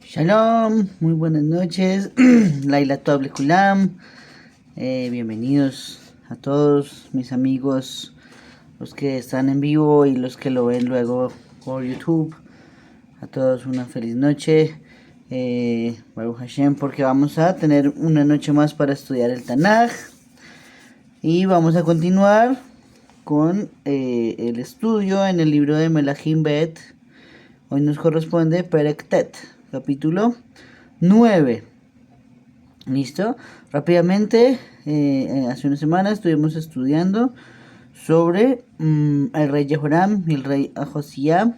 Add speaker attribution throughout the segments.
Speaker 1: Shalom, muy buenas noches. Laila Toble Kulam. Bienvenidos a todos mis amigos, los que están en vivo y los que lo ven luego por YouTube. A todos una feliz noche. Baruch Hashem, porque vamos a tener una noche más para estudiar el Tanaj. Y vamos a continuar con el estudio en el libro de Melahim Bet. Hoy nos corresponde Perek Tet, capítulo 9. ¿Listo? Rápidamente, hace una semana estuvimos estudiando sobre el rey Jehoram y el rey Josías,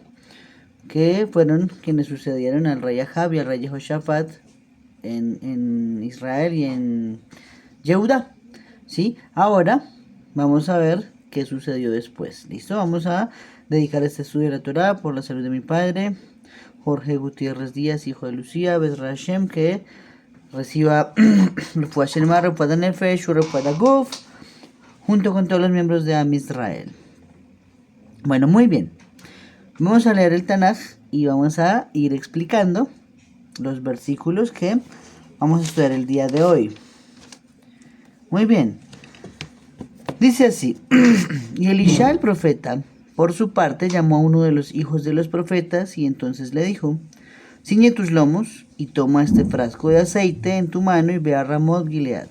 Speaker 1: que fueron quienes sucedieron al rey Ahab y al rey Jehoshaphat en Israel y en Yehuda. ¿Sí? Ahora vamos a ver qué sucedió después. ¿Listo? Vamos a dedicar este estudio a la Torah por la salud de mi padre, Jorge Gutiérrez Díaz, hijo de Lucía, Bezra Hashem, que reciba Refuah Shelema, Refuah Nefesh, Refuah Guf, junto con todos los miembros de Am Israel. Bueno, muy bien. Vamos a leer el Tanaj y vamos a ir explicando los versículos que vamos a estudiar el día de hoy. Muy bien. Dice así: y Elisha el profeta, por su parte, llamó a uno de los hijos de los profetas y entonces le dijo: ciñe tus lomos y toma este frasco de aceite en tu mano y ve a Ramot Gilead.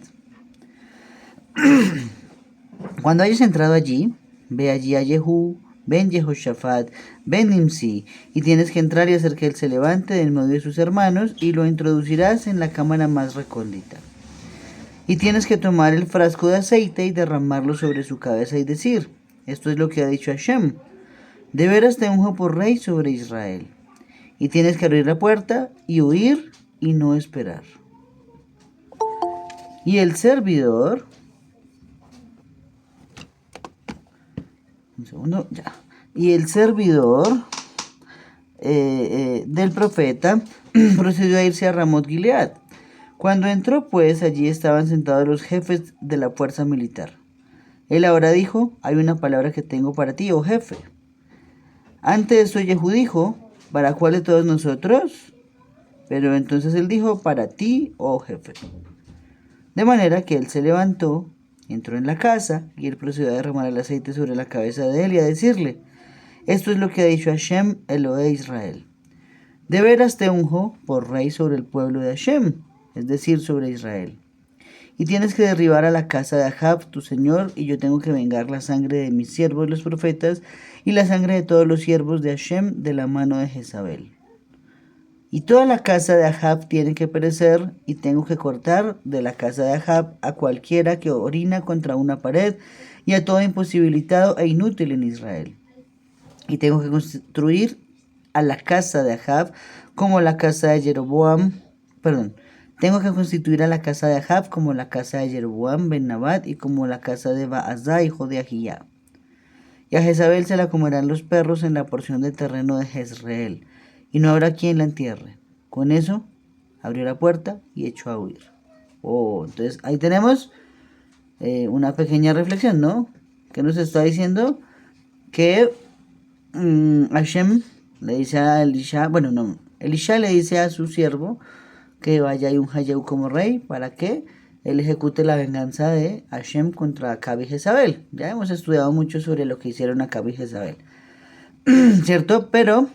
Speaker 1: Cuando hayas entrado allí, ve allí a Jehú, ben Jehoshaphat, ben Nimsi, y tienes que entrar y hacer que él se levante de en medio de sus hermanos y lo introducirás en la cámara más recóndita. Y tienes que tomar el frasco de aceite y derramarlo sobre su cabeza y decir: esto es lo que ha dicho Hashem, de veras te unjo por rey sobre Israel. Y tienes que abrir la puerta y huir y no esperar. Y el servidor, un segundo, ya. Y el servidor del profeta procedió a irse a Ramot Gilead. Cuando entró, pues, allí estaban sentados los jefes de la fuerza militar. Él ahora dijo: hay una palabra que tengo para ti, oh jefe. Antes eso Jehú dijo: ¿para cuál de todos nosotros? Pero entonces él dijo: para ti, oh jefe. De manera que él se levantó, entró en la casa, y él procedió a derramar el aceite sobre la cabeza de él y a decirle: esto es lo que ha dicho Hashem, Elohé Israel. De veras te unjo por rey sobre el pueblo de Hashem, es decir, sobre Israel. Y tienes que derribar a la casa de Ahab, tu señor, y yo tengo que vengar la sangre de mis siervos los profetas y la sangre de todos los siervos de Hashem de la mano de Jezabel. Y toda la casa de Ahab tiene que perecer, y tengo que cortar de la casa de Ahab a cualquiera que orina contra una pared y a todo imposibilitado e inútil en Israel. Y tengo que construir a la casa de Ahab como la casa de Jeroboam, tengo que constituir a la casa de Ahab como la casa de Jeroboam ben Nabat y como la casa de Baasá, hijo de Ahiyá. Y a Jezabel se la comerán los perros en la porción del terreno de Jezreel, y no habrá quien la entierre. Con eso, abrió la puerta y echó a huir. Entonces ahí tenemos una pequeña reflexión, ¿no? Que nos está diciendo que Hashem le dice a Elisha, Elisha le dice a su siervo que vaya y unja a Jehú como rey para que él ejecute la venganza de Hashem contra Acab y Jezabel. Ya hemos estudiado mucho sobre lo que hicieron Acab y Jezabel, ¿cierto? Pero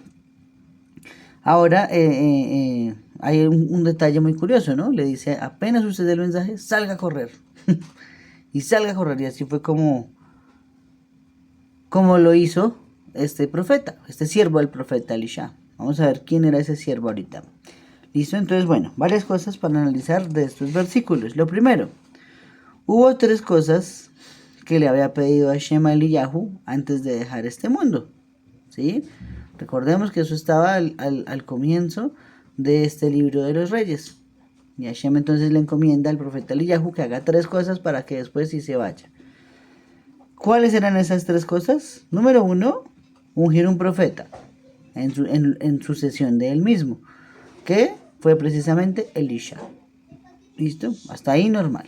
Speaker 1: ahora hay un detalle muy curioso, ¿no? Le dice: apenas usted dé el mensaje, salga a correr. Y salga a correr. Y así fue como lo hizo este profeta, este siervo del profeta Elisha. Vamos a ver quién era ese siervo ahorita. ¿Listo? Entonces, varias cosas para analizar de estos versículos. Lo primero, hubo 3 cosas que le había pedido a Hashem a Eliyahu antes de dejar este mundo. ¿Sí? Recordemos que eso estaba al comienzo de este libro de los reyes. Y Hashem entonces le encomienda al profeta Eliyahu que haga 3 cosas para que después sí se vaya. ¿Cuáles eran esas 3 cosas? Número 1, ungir un profeta en sucesión de él mismo, que fue precisamente Elisha. ¿Listo? Hasta ahí normal.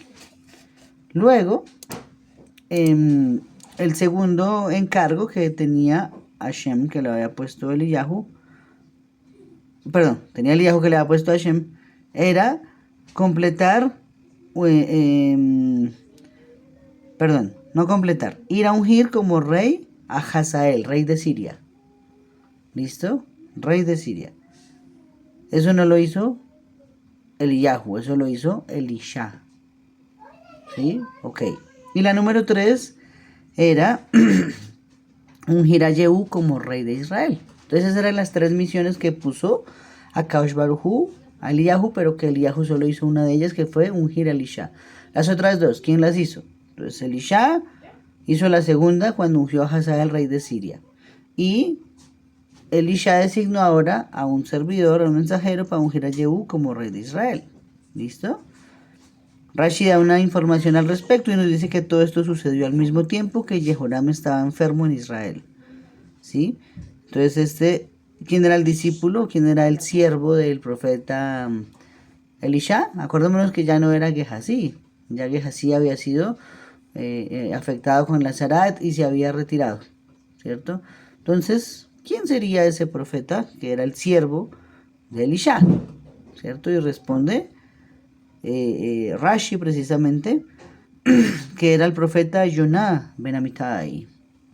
Speaker 1: Luego, el segundo encargo que tenía Hashem, que le había puesto Eliyahu, tenía Eliyahu que le había puesto a Hashem, era completar, no completar, ir a ungir como rey a Hazael, rey de Siria. ¿Listo? Rey de Siria. Eso no lo hizo Eliyahu, eso lo hizo Elisha. ¿Sí? Ok. Y la número 3 era ungir a Yehú como rey de Israel. Entonces esas eran las 3 misiones que puso a Kadosh Baruj Hu, a Eliyahu, pero que Eliyahu solo hizo una de ellas, que fue ungir a Elisha. Las otras 2, ¿quién las hizo? Entonces Elisha hizo la segunda cuando ungió a Hazael, rey de Siria. Y Elisha designó ahora a un servidor, a un mensajero, para ungir a Yehú como rey de Israel. ¿Listo? Rashi da una información al respecto y nos dice que todo esto sucedió al mismo tiempo que Jehoram estaba enfermo en Israel. ¿Sí? Entonces, ¿quién era el discípulo? ¿Quién era el siervo del profeta Elisha? Acordémonos que ya no era Gehazi. Ya Gehazi había sido afectado con la Zarat y se había retirado. ¿Cierto? Entonces, ¿quién sería ese profeta que era el siervo de Elisha? ¿Cierto? Y responde Rashi precisamente, que era el profeta Yoná ben Amittai,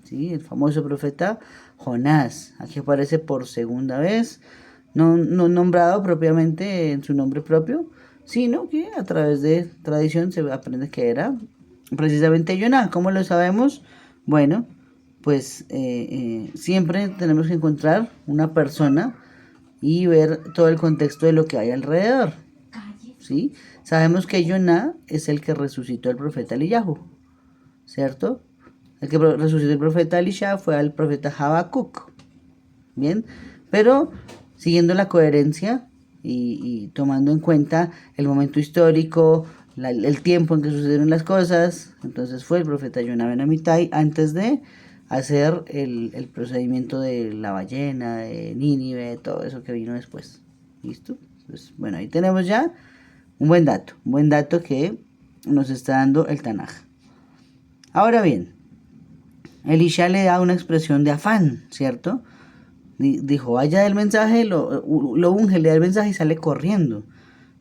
Speaker 1: ¿sí? El famoso profeta Jonás. Aquí aparece por segunda vez, no nombrado propiamente en su nombre propio, sino que a través de tradición se aprende que era precisamente Yoná. ¿Cómo lo sabemos? Bueno, pues siempre tenemos que encontrar una persona y ver todo el contexto de lo que hay alrededor. ¿Sí? Sabemos que Yoná es el que resucitó al profeta Eliyahu, ¿cierto? El que resucitó el profeta Elisha fue al profeta Habacuc. Bien, pero siguiendo la coherencia y tomando en cuenta el momento histórico, el tiempo en que sucedieron las cosas, entonces fue el profeta Yoná ben Amittai antes de hacer el procedimiento de la ballena, de Nínive, todo eso que vino después. ¿Listo? Pues bueno, ahí tenemos ya un buen dato que nos está dando el Tanaj. Ahora bien, Elisha le da una expresión de afán, ¿cierto? Dijo, vaya del mensaje, lo unge, le da el mensaje y sale corriendo,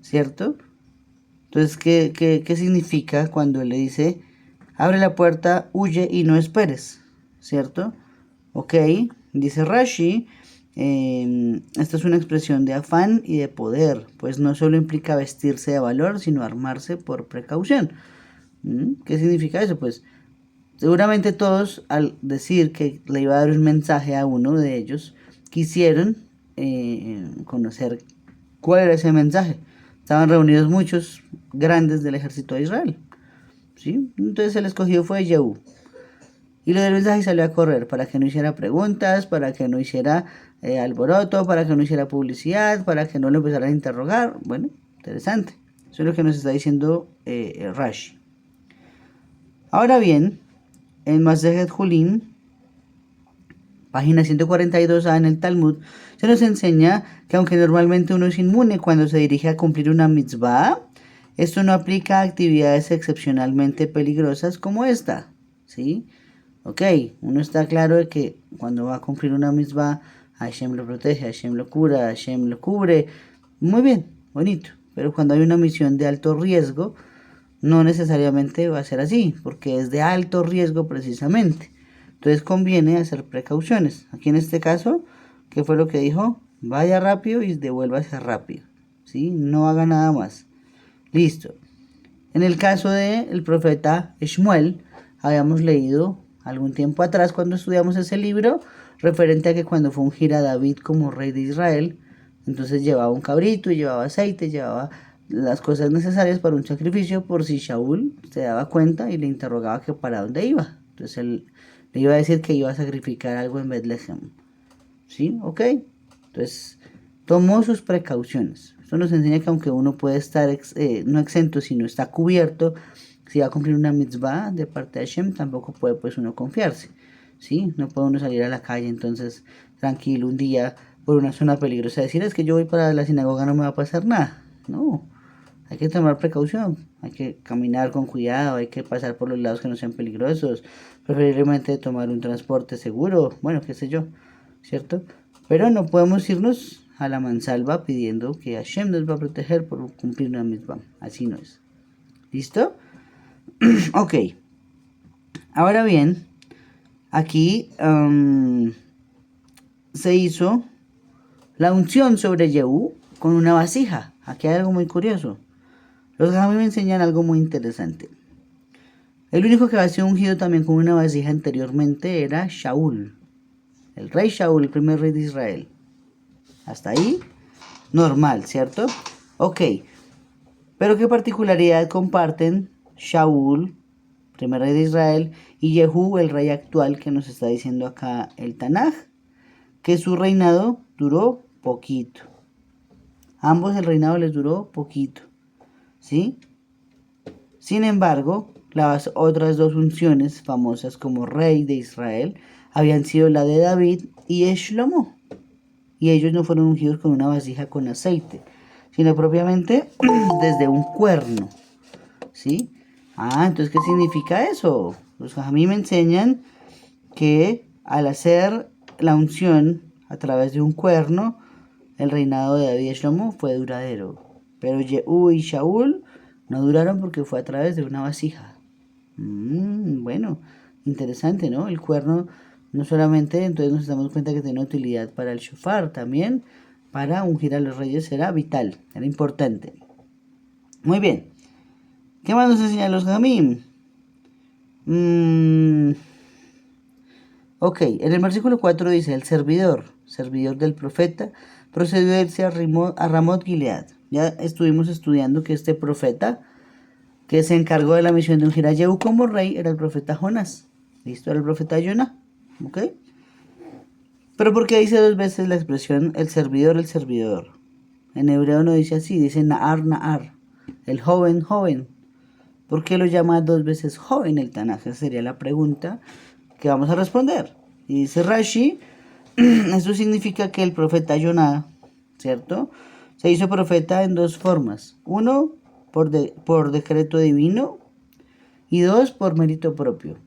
Speaker 1: ¿cierto? Entonces, ¿qué significa cuando él le dice, abre la puerta, huye y no esperes, ¿cierto? Ok, dice Rashi, esta es una expresión de afán y de poder, pues no solo implica vestirse de valor, sino armarse por precaución. ¿Qué significa eso? Pues seguramente todos, al decir que le iba a dar un mensaje a uno de ellos, quisieron conocer cuál era ese mensaje. Estaban reunidos muchos grandes del ejército de Israel, ¿sí? Entonces el escogido fue Yehú. Y lo del mensaje salió a correr para que no hiciera preguntas, para que no hiciera alboroto, para que no hiciera publicidad, para que no lo empezaran a interrogar. Bueno, interesante. Eso es lo que nos está diciendo Rashi. Ahora bien, en Masejet Julin, página 142a en el Talmud, se nos enseña que aunque normalmente uno es inmune cuando se dirige a cumplir una mitzvah, esto no aplica a actividades excepcionalmente peligrosas como esta, ¿sí? Ok, uno está claro de que cuando va a cumplir una mitzvah, Hashem lo protege, Hashem lo cura, Hashem lo cubre. Muy bien, bonito. Pero cuando hay una misión de alto riesgo, no necesariamente va a ser así, porque es de alto riesgo precisamente. Entonces conviene hacer precauciones. Aquí en este caso, ¿qué fue lo que dijo? Vaya rápido y devuélvase rápido, ¿sí? No haga nada más. Listo. En el caso del profeta Shmuel, habíamos leído algún tiempo atrás cuando estudiamos ese libro, referente a que cuando fue ungir a David como rey de Israel, entonces llevaba un cabrito, llevaba aceite, llevaba las cosas necesarias para un sacrificio por si Shaul se daba cuenta y le interrogaba que para dónde iba. Entonces él le iba a decir que iba a sacrificar algo en Betlehem. ¿Sí? ¿Ok? Entonces tomó sus precauciones. Esto nos enseña que aunque uno puede estar no exento, sino está cubierto, si va a cumplir una mitzvah de parte de Hashem, tampoco puede pues uno confiarse, ¿sí? No puede uno salir a la calle entonces tranquilo un día por una zona peligrosa, decir es que yo voy para la sinagoga, no me va a pasar nada. No, hay que tomar precaución, hay que caminar con cuidado, hay que pasar por los lados que no sean peligrosos, preferiblemente tomar un transporte seguro, bueno, qué sé yo, ¿cierto? Pero no podemos irnos a la mansalva pidiendo que Hashem nos va a proteger por cumplir una mitzvah. Así no es. ¿Listo? Ok. Ahora bien, aquí se hizo la unción sobre Yehú con una vasija. Aquí hay algo muy curioso. Los Jajamim me enseñan algo muy interesante. El único que había sido ungido también con una vasija anteriormente era Shaul. El rey Shaul, el primer rey de Israel. Hasta ahí, normal, ¿cierto? Ok. Pero ¿qué particularidad comparten Shaul, primer rey de Israel, y Jehú, el rey actual que nos está diciendo acá el Tanaj? Que su reinado duró poquito. Ambos el reinado les duró poquito. ¿Sí? Sin embargo, las otras dos unciones famosas como rey de Israel habían sido la de David y Shlomo. Y ellos no fueron ungidos con una vasija con aceite, sino propiamente desde un cuerno. ¿Sí? Entonces, ¿qué significa eso? Los Jajamim me enseñan que al hacer la unción a través de un cuerno, el reinado de David y Shlomo fue duradero. Pero Jehú y Shaul no duraron porque fue a través de una vasija. Bueno, interesante, ¿no? El cuerno no solamente, entonces nos damos cuenta que tiene utilidad para el shofar, también para ungir a los reyes era vital, era importante. Muy bien. ¿Qué más nos enseñan los Jajamim? Ok, en el versículo 4 dice, el servidor del profeta, procedió a irse a Ramot Gilead. Ya estuvimos estudiando que este profeta, que se encargó de la misión de ungir a Jehú como rey, era el profeta Jonás. ¿Listo? Era el profeta Jonás. ¿Ok? Pero ¿por qué dice dos veces la expresión el servidor, el servidor? En hebreo no dice así, dice Na'ar, Na'ar. El joven, joven. ¿Por qué lo llama dos veces joven el Tanaj? Esa sería la pregunta que vamos a responder. Y dice Rashi, eso significa que el profeta Jonás, ¿cierto? Se hizo profeta en dos formas. Uno, por decreto divino, y dos, por mérito propio.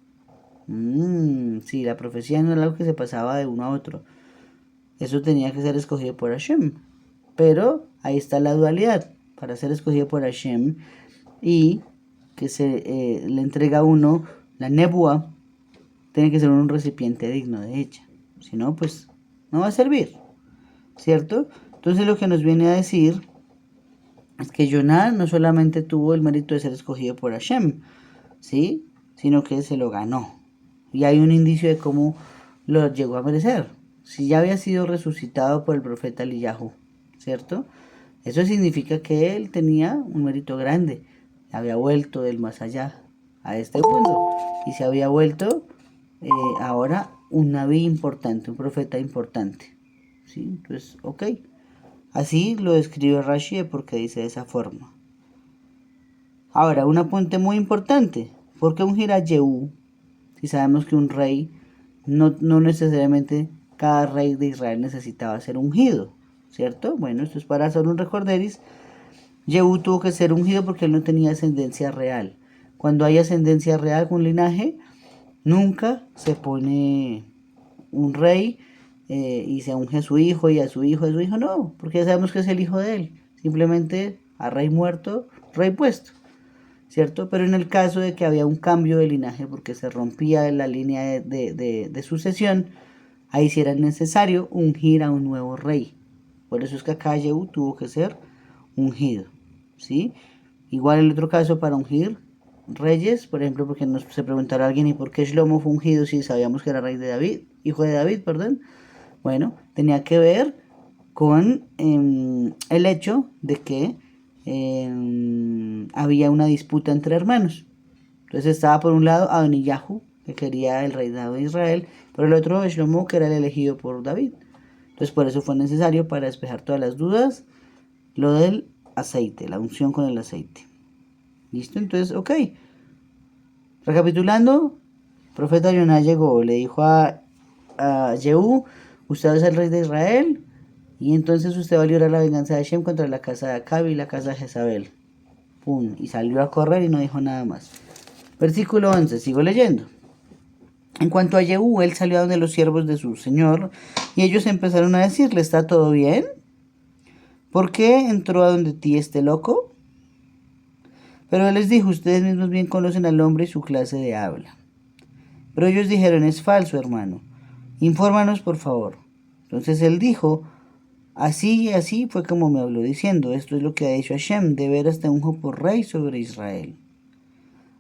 Speaker 1: Sí, la profecía no era algo que se pasaba de uno a otro. Eso tenía que ser escogido por Hashem. Pero ahí está la dualidad. Para ser escogido por Hashem y que se le entrega a uno la nebua, tiene que ser un recipiente digno de ella. Si no, pues no va a servir. ¿Cierto? Entonces lo que nos viene a decir es que Jonás no solamente tuvo el mérito de ser escogido por Hashem, ¿sí? Sino que se lo ganó. Y hay un indicio de cómo lo llegó a merecer. Si ya había sido resucitado por el profeta Eliyahu, ¿cierto? Eso significa que él tenía un mérito grande. Había vuelto del más allá a este mundo. Y se había vuelto ahora un naví importante, un profeta importante. ¿Sí? Entonces, ok. Así lo describe Rashi porque dice de esa forma. Ahora, un apunte muy importante. ¿Por qué ungir a Jehú? Si sabemos que un rey, no necesariamente cada rey de Israel necesitaba ser ungido, ¿cierto? Bueno, esto es para hacer un recorderis. Jehú tuvo que ser ungido porque él no tenía ascendencia real. Cuando hay ascendencia real con linaje, nunca se pone un rey y se unge a su hijo y a su hijo, no, porque ya sabemos que es el hijo de él. Simplemente a rey muerto, rey puesto. ¿Cierto? Pero en el caso de que había un cambio de linaje porque se rompía la línea de sucesión, ahí sí era necesario ungir a un nuevo rey. Por eso es que acá Jehú tuvo que ser ungido. ¿Sí? Igual el otro caso para ungir reyes, por ejemplo, porque se preguntará alguien ¿y por qué Shlomo fue ungido si sabíamos que era rey de David, hijo de David, perdón? Bueno, tenía que ver con el hecho de que había una disputa entre hermanos. Entonces estaba por un lado Adoniyahu, que quería el reinado de Israel, por el otro Shlomo, que era el elegido por David. Entonces por eso fue necesario, para despejar todas las dudas, lo del aceite, la unción con el aceite. ¿Listo? Entonces, ok. Recapitulando, el profeta Jonás llegó, le dijo a Jehú, usted es el rey de Israel, y entonces usted va a librar la venganza de Hashem contra la casa de Acab y la casa de Jezabel. Pum, y salió a correr y no dijo nada más. Versículo 11, sigo leyendo. En cuanto a Jehú, él salió a donde los siervos de su señor, y ellos empezaron a decirle, ¿está todo bien? ¿por qué entró a donde ti este loco? Pero él les dijo, ustedes mismos bien conocen al hombre y su clase de habla. Pero ellos dijeron, es falso, hermano. Infórmanos, por favor. Entonces él dijo, así y así fue como me habló diciendo, esto es lo que ha dicho Hashem, de veras te unjo por rey sobre Israel.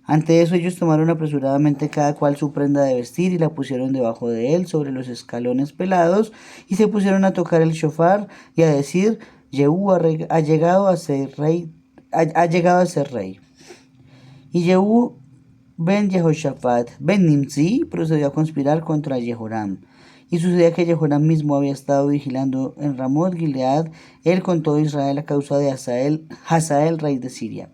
Speaker 1: Ante eso ellos tomaron apresuradamente cada cual su prenda de vestir y la pusieron debajo de él sobre los escalones pelados y se pusieron a tocar el shofar y a decir, Yehú ha llegado a ser rey, ha llegado a ser rey. Y Yehú ben Jehoshaphat ben Nimzi procedió a conspirar contra Jehoram. Y sucedía que Jehoram mismo había estado vigilando en Ramot Gilead, él con todo Israel a causa de Hazael, rey de Siria.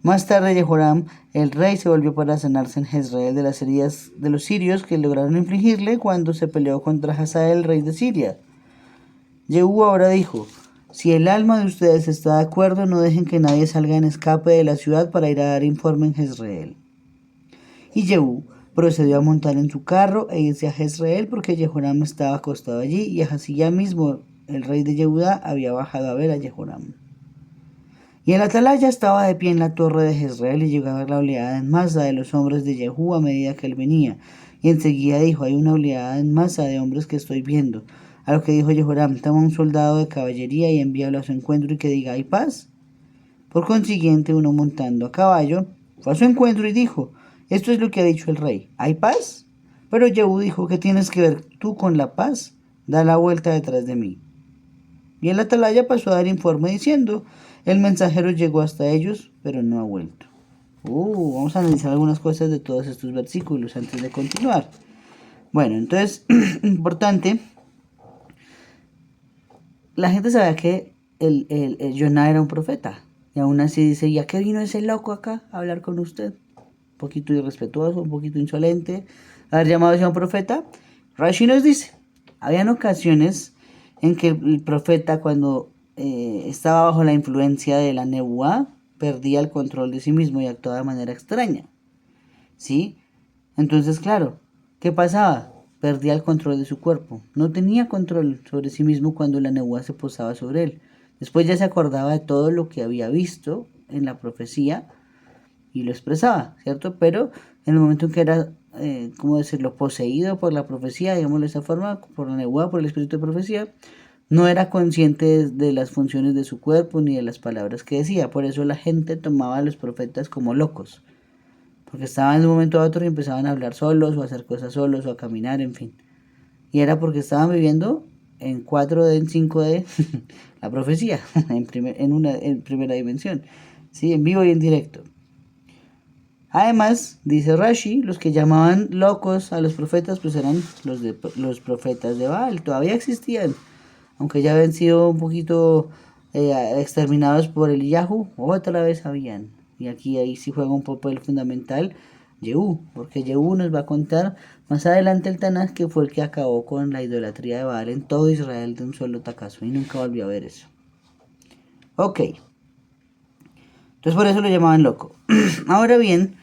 Speaker 1: Más tarde Jehoram, el rey, se volvió para sanarse en Jezreel de las heridas de los sirios que lograron infligirle cuando se peleó contra Hazael, rey de Siria. Yehú ahora dijo, si el alma de ustedes está de acuerdo, no dejen que nadie salga en escape de la ciudad para ir a dar informe en Jezreel. Y Yehú procedió a montar en su carro e irse a Jezreel porque Jehoram estaba acostado allí y Ahazía mismo, el rey de Yehudá, había bajado a ver a Jehoram. Y el atalaya estaba de pie en la torre de Jezreel y llegó a ver la oleada en masa de los hombres de Yehú a medida que él venía. Y enseguida dijo, hay una oleada en masa de hombres que estoy viendo. A lo que dijo Jehoram, toma un soldado de caballería y envíalo a su encuentro y que diga, ¿hay paz? Por consiguiente, uno montando a caballo fue a su encuentro y dijo, esto es lo que ha dicho el rey, ¿hay paz? Pero Yehú dijo, ¿qué tienes que ver tú con la paz? Da la vuelta detrás de mí. Y el atalaya pasó a dar informe diciendo, el mensajero llegó hasta ellos, pero no ha vuelto. Vamos a analizar algunas cosas de todos estos versículos antes de continuar. Bueno, entonces, importante, la gente sabía que el Jonah era un profeta. Y aún así dice, ¿y a qué vino ese loco acá a hablar con usted? Un poquito irrespetuoso, un poquito insolente, haber llamado a un profeta. Rashi nos dice, habían ocasiones en que el profeta cuando estaba bajo la influencia de la nebuá, perdía el control de sí mismo y actuaba de manera extraña. ¿Sí? Entonces, claro, ¿qué pasaba? Perdía el control de su cuerpo. No tenía control sobre sí mismo cuando la nebuá se posaba sobre él. Después ya se acordaba de todo lo que había visto en la profecía y lo expresaba, ¿cierto? Pero en el momento en que era, ¿cómo decirlo?, poseído por la profecía, digámoslo de esa forma, por la nebuá, por el espíritu de profecía, no era consciente de las funciones de su cuerpo ni de las palabras que decía. Por eso la gente tomaba a los profetas como locos. Porque estaban de un momento a otro y empezaban a hablar solos o a hacer cosas solos o a caminar, en fin. Y era porque estaban viviendo en 4D, en 5D, la profecía, en primera dimensión. ¿Sí? En vivo y en directo. Además, dice Rashi, los que llamaban locos a los profetas, pues eran los profetas de Baal. Todavía existían. Aunque ya habían sido un poquito exterminados por el Yahoo, otra vez habían. Y ahí sí juega un papel fundamental Yehú, porque Yehú nos va a contar más adelante el Tanaj que fue el que acabó con la idolatría de Baal en todo Israel de un solo tacazo y nunca volvió a ver eso. Ok, entonces por eso lo llamaban loco. Ahora bien,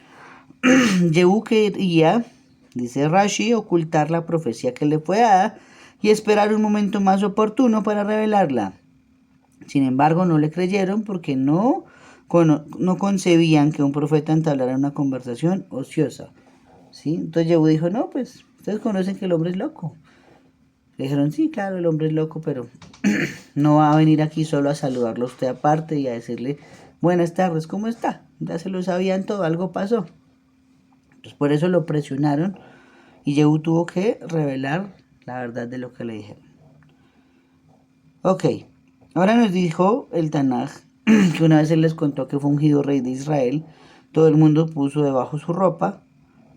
Speaker 1: Yehú quería, dice Rashi, ocultar la profecía que le fue dada y esperar un momento más oportuno para revelarla. Sin embargo, no le creyeron porque no concebían que un profeta entablara una conversación ociosa. ¿Sí? Entonces Yehú dijo, no, pues ustedes conocen que el hombre es loco. Le dijeron, sí, claro, el hombre es loco, pero no va a venir aquí solo a saludarlo a usted aparte y a decirle, buenas tardes, ¿cómo está? Ya se lo sabían todo, algo pasó. Entonces por eso lo presionaron y Yehú tuvo que revelar la verdad de lo que le dijeron. Ok, ahora nos dijo el Tanaj que una vez él les contó que fue ungido rey de Israel, todo el mundo puso debajo su ropa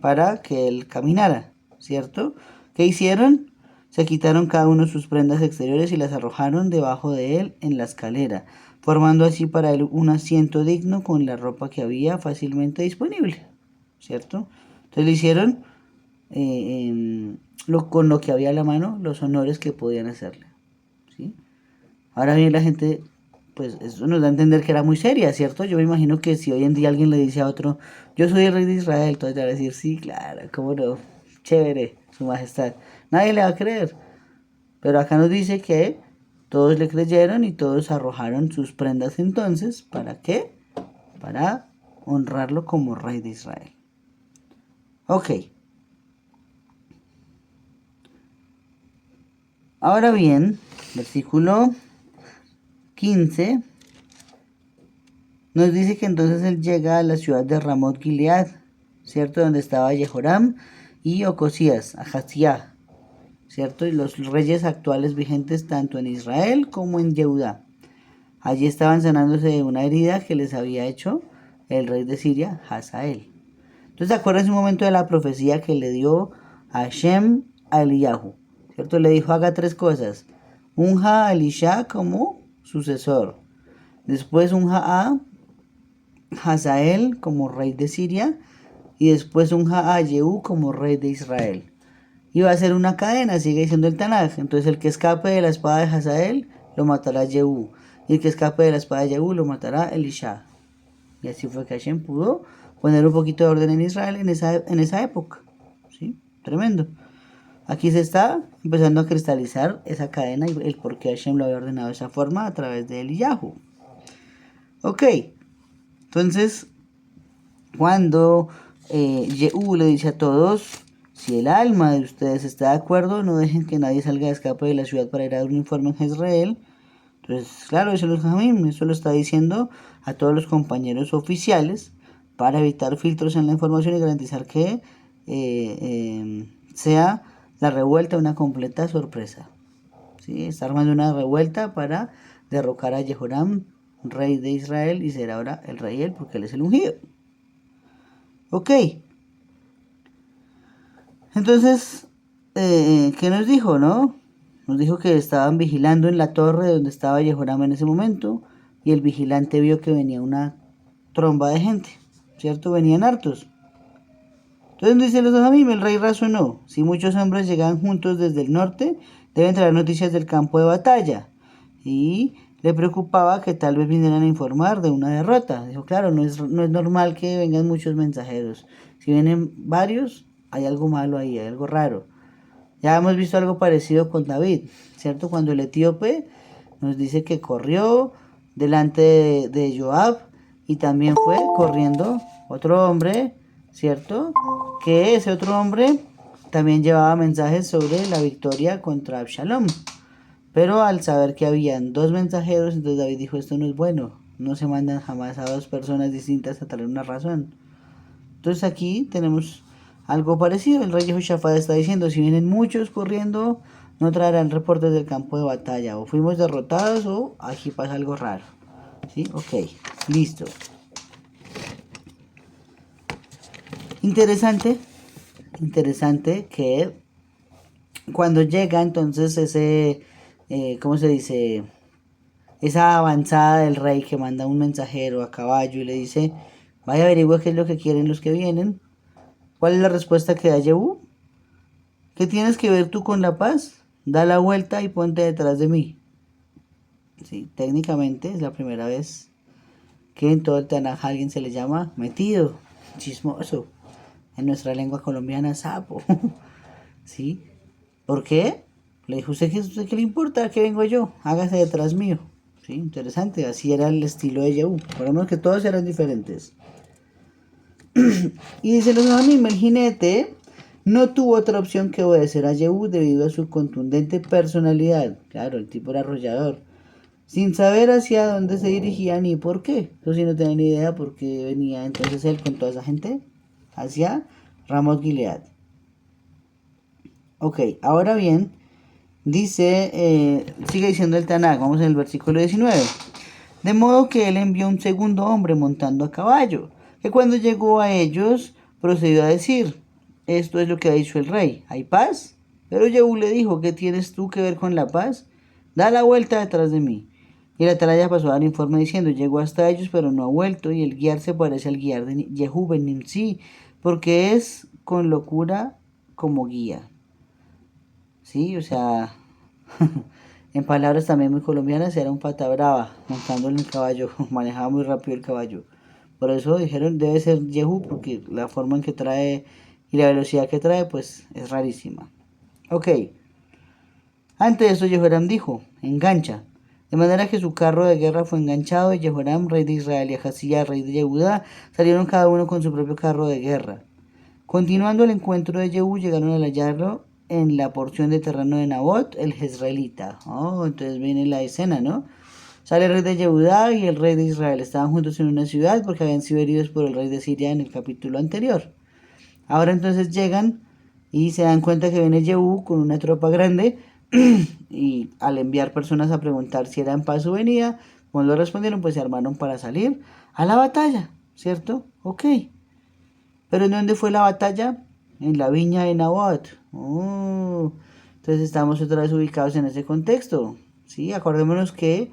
Speaker 1: para que él caminara, ¿cierto? ¿Qué hicieron? Se quitaron cada uno sus prendas exteriores y las arrojaron debajo de él en la escalera, formando así para él un asiento digno con la ropa que había fácilmente disponible, ¿cierto? Entonces le hicieron con lo que había a la mano los honores que podían hacerle, ¿sí? Ahora bien, la gente, pues eso nos da a entender que era muy seria, ¿cierto? Yo me imagino que si hoy en día alguien le dice a otro, yo soy el rey de Israel, entonces va a decir, sí, claro, cómo no, chévere, su majestad. Nadie le va a creer. Pero acá nos dice que Todos le creyeron y todos arrojaron sus prendas entonces. ¿Para qué? Para honrarlo como rey de Israel. Ok. Ahora bien, versículo 15 nos dice que entonces él llega a la ciudad de Ramot Gilead, ¿cierto? Donde estaba Jehoram y Ocosías, Ahazías, ¿cierto? Y los reyes actuales vigentes tanto en Israel como en Judá. Allí estaban sanándose de una herida que les había hecho el rey de Siria, Hazael. Entonces, acuérdense un momento de la profecía que le dio a Hashem a Eliyahu, ¿cierto? Le dijo, haga 3 cosas. Unja a Elisha como sucesor. Después unja a Hazael como rey de Siria. Y después unja a Jehú como rey de Israel. Y va a ser una cadena, sigue diciendo el Tanaj. Entonces el que escape de la espada de Hazael lo matará Jehú. Y el que escape de la espada de Jehú lo matará Elisha. Y así fue que Hashem pudo poner un poquito de orden en Israel en esa época. ¿Sí? Tremendo. Aquí se está empezando a cristalizar esa cadena y el por qué Hashem lo había ordenado de esa forma a través de Eliyahu. Ok. Entonces, cuando Jehú le dice a todos, si el alma de ustedes está de acuerdo, no dejen que nadie salga de escape de la ciudad para ir a dar un informe en Jezreel. Entonces, claro, eso lo está diciendo a todos los compañeros oficiales para evitar filtros en la información y garantizar que sea la revuelta una completa sorpresa. ¿Sí? Está armando una revuelta para derrocar a Jehoram, rey de Israel, y ser ahora el rey él, porque él es el ungido. Ok. Entonces, ¿qué nos dijo, no? Nos dijo que estaban vigilando en la torre donde estaba Jehoram en ese momento y el vigilante vio que venía una tromba de gente, ¿cierto? Venían hartos. Entonces dice los Ajamim, el rey razonó, si muchos hombres llegan juntos desde el norte, deben traer noticias del campo de batalla. Y le preocupaba que tal vez vinieran a informar de una derrota. Dijo, claro, no es normal que vengan muchos mensajeros. Si vienen varios, hay algo malo ahí, hay algo raro. Ya hemos visto algo parecido con David, ¿cierto? Cuando el etíope nos dice que corrió delante de Joab y también fue corriendo otro hombre, ¿cierto? Que ese otro hombre también llevaba mensajes sobre la victoria contra Absalom. Pero al saber que habían 2 mensajeros, entonces David dijo, esto no es bueno. No se mandan jamás a 2 personas distintas a traer una razón. Entonces aquí tenemos algo parecido. El rey Jehoshaphat está diciendo, si vienen muchos corriendo, no traerán reportes del campo de batalla. O fuimos derrotados o aquí pasa algo raro. ¿Sí? Ok, listo. Interesante que cuando llega entonces ese, ¿cómo se dice? Esa avanzada del rey que manda un mensajero a caballo y le dice, vaya averigua qué es lo que quieren los que vienen. ¿Cuál es la respuesta que da Jehú? ¿Qué tienes que ver tú con la paz? Da la vuelta y ponte detrás de mí. Sí, técnicamente es la primera vez que en todo el Tanaj a alguien se le llama metido, chismoso. En nuestra lengua colombiana, sapo. ¿Sí? ¿Por qué? Le dijo, ¿usted qué le importa? ¿Qué vengo yo? Hágase detrás mío. Sí, interesante. Así era el estilo de Yehú. Por lo menos que todos eran diferentes. Y dice los Amim, el jinete no tuvo otra opción que obedecer a Yehú debido a su contundente personalidad. Claro, el tipo era arrollador. Sin saber hacia dónde se dirigía ni por qué. Eso sí no tenía ni idea por qué venía entonces él con toda esa gente hacia Ramot Gilead. Ok, ahora bien, dice, sigue diciendo el Tanakh, vamos en el versículo 19. De modo que él envió un segundo hombre montando a caballo, que cuando llegó a ellos procedió a decir, esto es lo que ha dicho el rey, ¿hay paz? Pero Jehú le dijo, ¿qué tienes tú que ver con la paz? Da la vuelta detrás de mí. Y el atalaya pasó a dar informe diciendo, llegó hasta ellos pero no ha vuelto, y el guiar se parece al guiar de Jehú ben Nimsi, porque es con locura como guía. Sí, o sea, en palabras también muy colombianas, era un pata brava, montando en el caballo, manejaba muy rápido el caballo. Por eso dijeron, debe ser Jehú, porque la forma en que trae y la velocidad que trae, pues es rarísima. Ok, Ante eso Jehoram dijo, engancha. De manera que su carro de guerra fue enganchado y Jehoram, rey de Israel, y Ahazías, rey de Judá, salieron cada uno con su propio carro de guerra. Continuando el encuentro de Jehú, llegaron a hallarlo en la porción de terreno de Nabot, el jezreelita. Oh, entonces viene la escena, ¿no? Sale el rey de Jehudá y el rey de Israel. Estaban juntos en una ciudad porque habían sido heridos por el rey de Siria en el capítulo anterior. Ahora entonces llegan y se dan cuenta que viene Jehú con una tropa grande y al enviar personas a preguntar si era en paz o venida, cuando respondieron, pues se armaron para salir a la batalla, ¿cierto? Ok. ¿Pero en dónde fue la batalla? En la viña de Nabot. Oh, entonces estamos otra vez ubicados en ese contexto. Sí, acordémonos que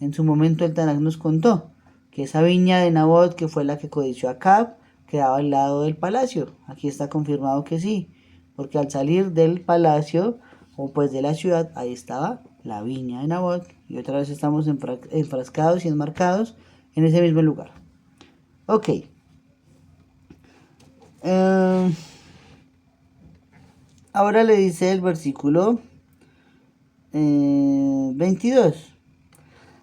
Speaker 1: en su momento el Tanakh nos contó que esa viña de Nabot, que fue la que codició a Acab, quedaba al lado del palacio. Aquí está confirmado que sí, porque al salir del palacio o pues de la ciudad, ahí estaba la viña de Nabot. Y otra vez estamos enfrascados y enmarcados en ese mismo lugar. Ok. Ahora le dice el versículo 22.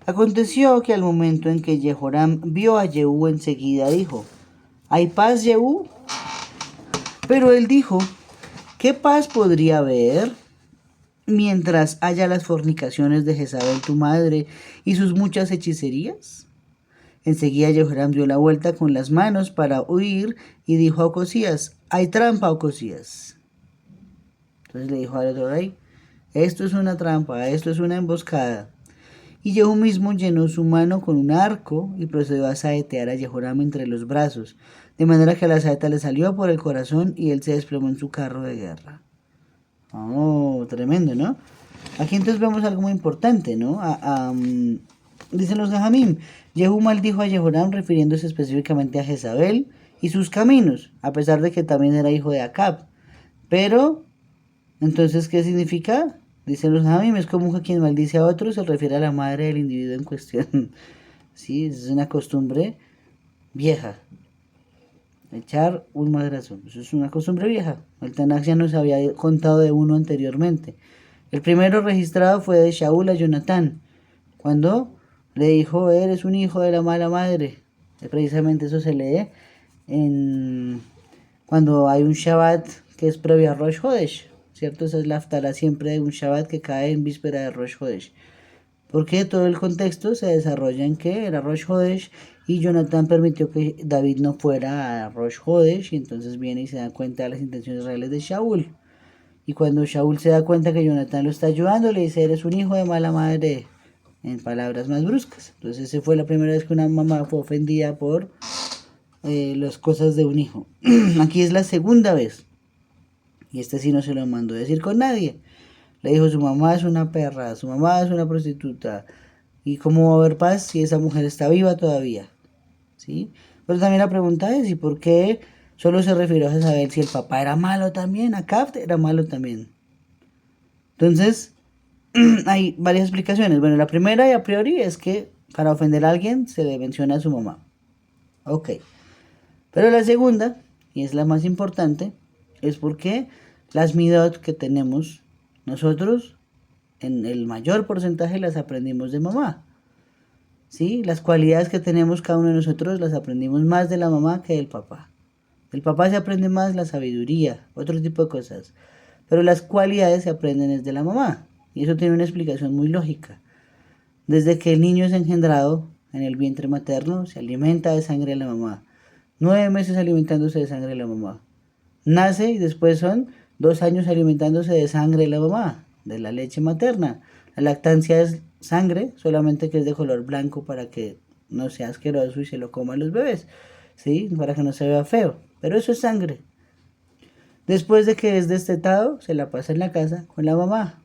Speaker 1: Aconteció que al momento en que Jehoram vio a Jehú, enseguida dijo, ¿hay paz, Jehú? Pero él dijo, ¿qué paz podría haber mientras haya las fornicaciones de Jezabel tu madre y sus muchas hechicerías? Enseguida Jehoram dio la vuelta con las manos para huir y dijo a Ocosías, ¿hay trampa, Ocosías? Entonces le dijo al otro rey, esto es una trampa, esto es una emboscada. Y Jehú mismo llenó su mano con un arco y procedió a saetear a Jehoram entre los brazos, de manera que la saeta le salió por el corazón y él se desplomó en su carro de guerra. Oh, tremendo, ¿no? Aquí entonces vemos algo muy importante, ¿no? Dicen los Jajamim, Jehú maldijo a Jehoram refiriéndose específicamente a Jezabel y sus caminos, a pesar de que también era hijo de Acab. Pero, entonces, ¿qué significa? Dicen los Jajamim, es común que quien maldice a otro se refiere a la madre del individuo en cuestión. Sí, es una costumbre vieja. Echar un madrazo. Eso es una costumbre vieja. El Tanakh ya nos había contado de uno anteriormente. El primero registrado fue de Shaul a Jonatán, cuando le dijo, eres un hijo de la mala madre. Precisamente eso se lee cuando hay un Shabbat que es previo a Rosh Hodesh, ¿cierto? Esa es la haftará siempre de un Shabbat que cae en víspera de Rosh Hodesh. Porque todo el contexto se desarrolla en que era Rosh Hodesh y Jonatán permitió que David no fuera a Rosh Hodesh y entonces viene y se da cuenta de las intenciones reales de Shaul. Y cuando Shaul se da cuenta que Jonatán lo está ayudando, le dice, eres un hijo de mala madre, en palabras más bruscas. Entonces esa fue la primera vez que una mamá fue ofendida por las cosas de un hijo. Aquí es la segunda vez. Y este sí no se lo mandó a decir con nadie. Le dijo, su mamá es una perra, su mamá es una prostituta. ¿Y cómo va a haber paz si esa mujer está viva todavía? ¿Sí? Pero también la pregunta es, ¿y por qué solo se refirió a Jezabel si el papá era malo también? Acab era malo también. Entonces, hay varias explicaciones. Bueno, la primera y a priori es que para ofender a alguien se le menciona a su mamá. Ok. Pero la segunda, y es la más importante, es porque las midot que tenemos nosotros, en el mayor porcentaje las aprendimos de mamá. ¿Sí? Las cualidades que tenemos cada uno de nosotros las aprendimos más de la mamá que del papá. Del papá se aprende más la sabiduría, otro tipo de cosas. Pero las cualidades se aprenden desde la mamá. Y eso tiene una explicación muy lógica. Desde que el niño es engendrado en el vientre materno, se alimenta de sangre de la mamá. 9 meses alimentándose de sangre de la mamá. Nace y después son 2 años alimentándose de sangre de la mamá, de la leche materna. La lactancia es sangre, solamente que es de color blanco para que no sea asqueroso y se lo coman los bebés, ¿sí? Para que no se vea feo. Pero eso es sangre. Después de que es destetado, se la pasa en la casa con la mamá.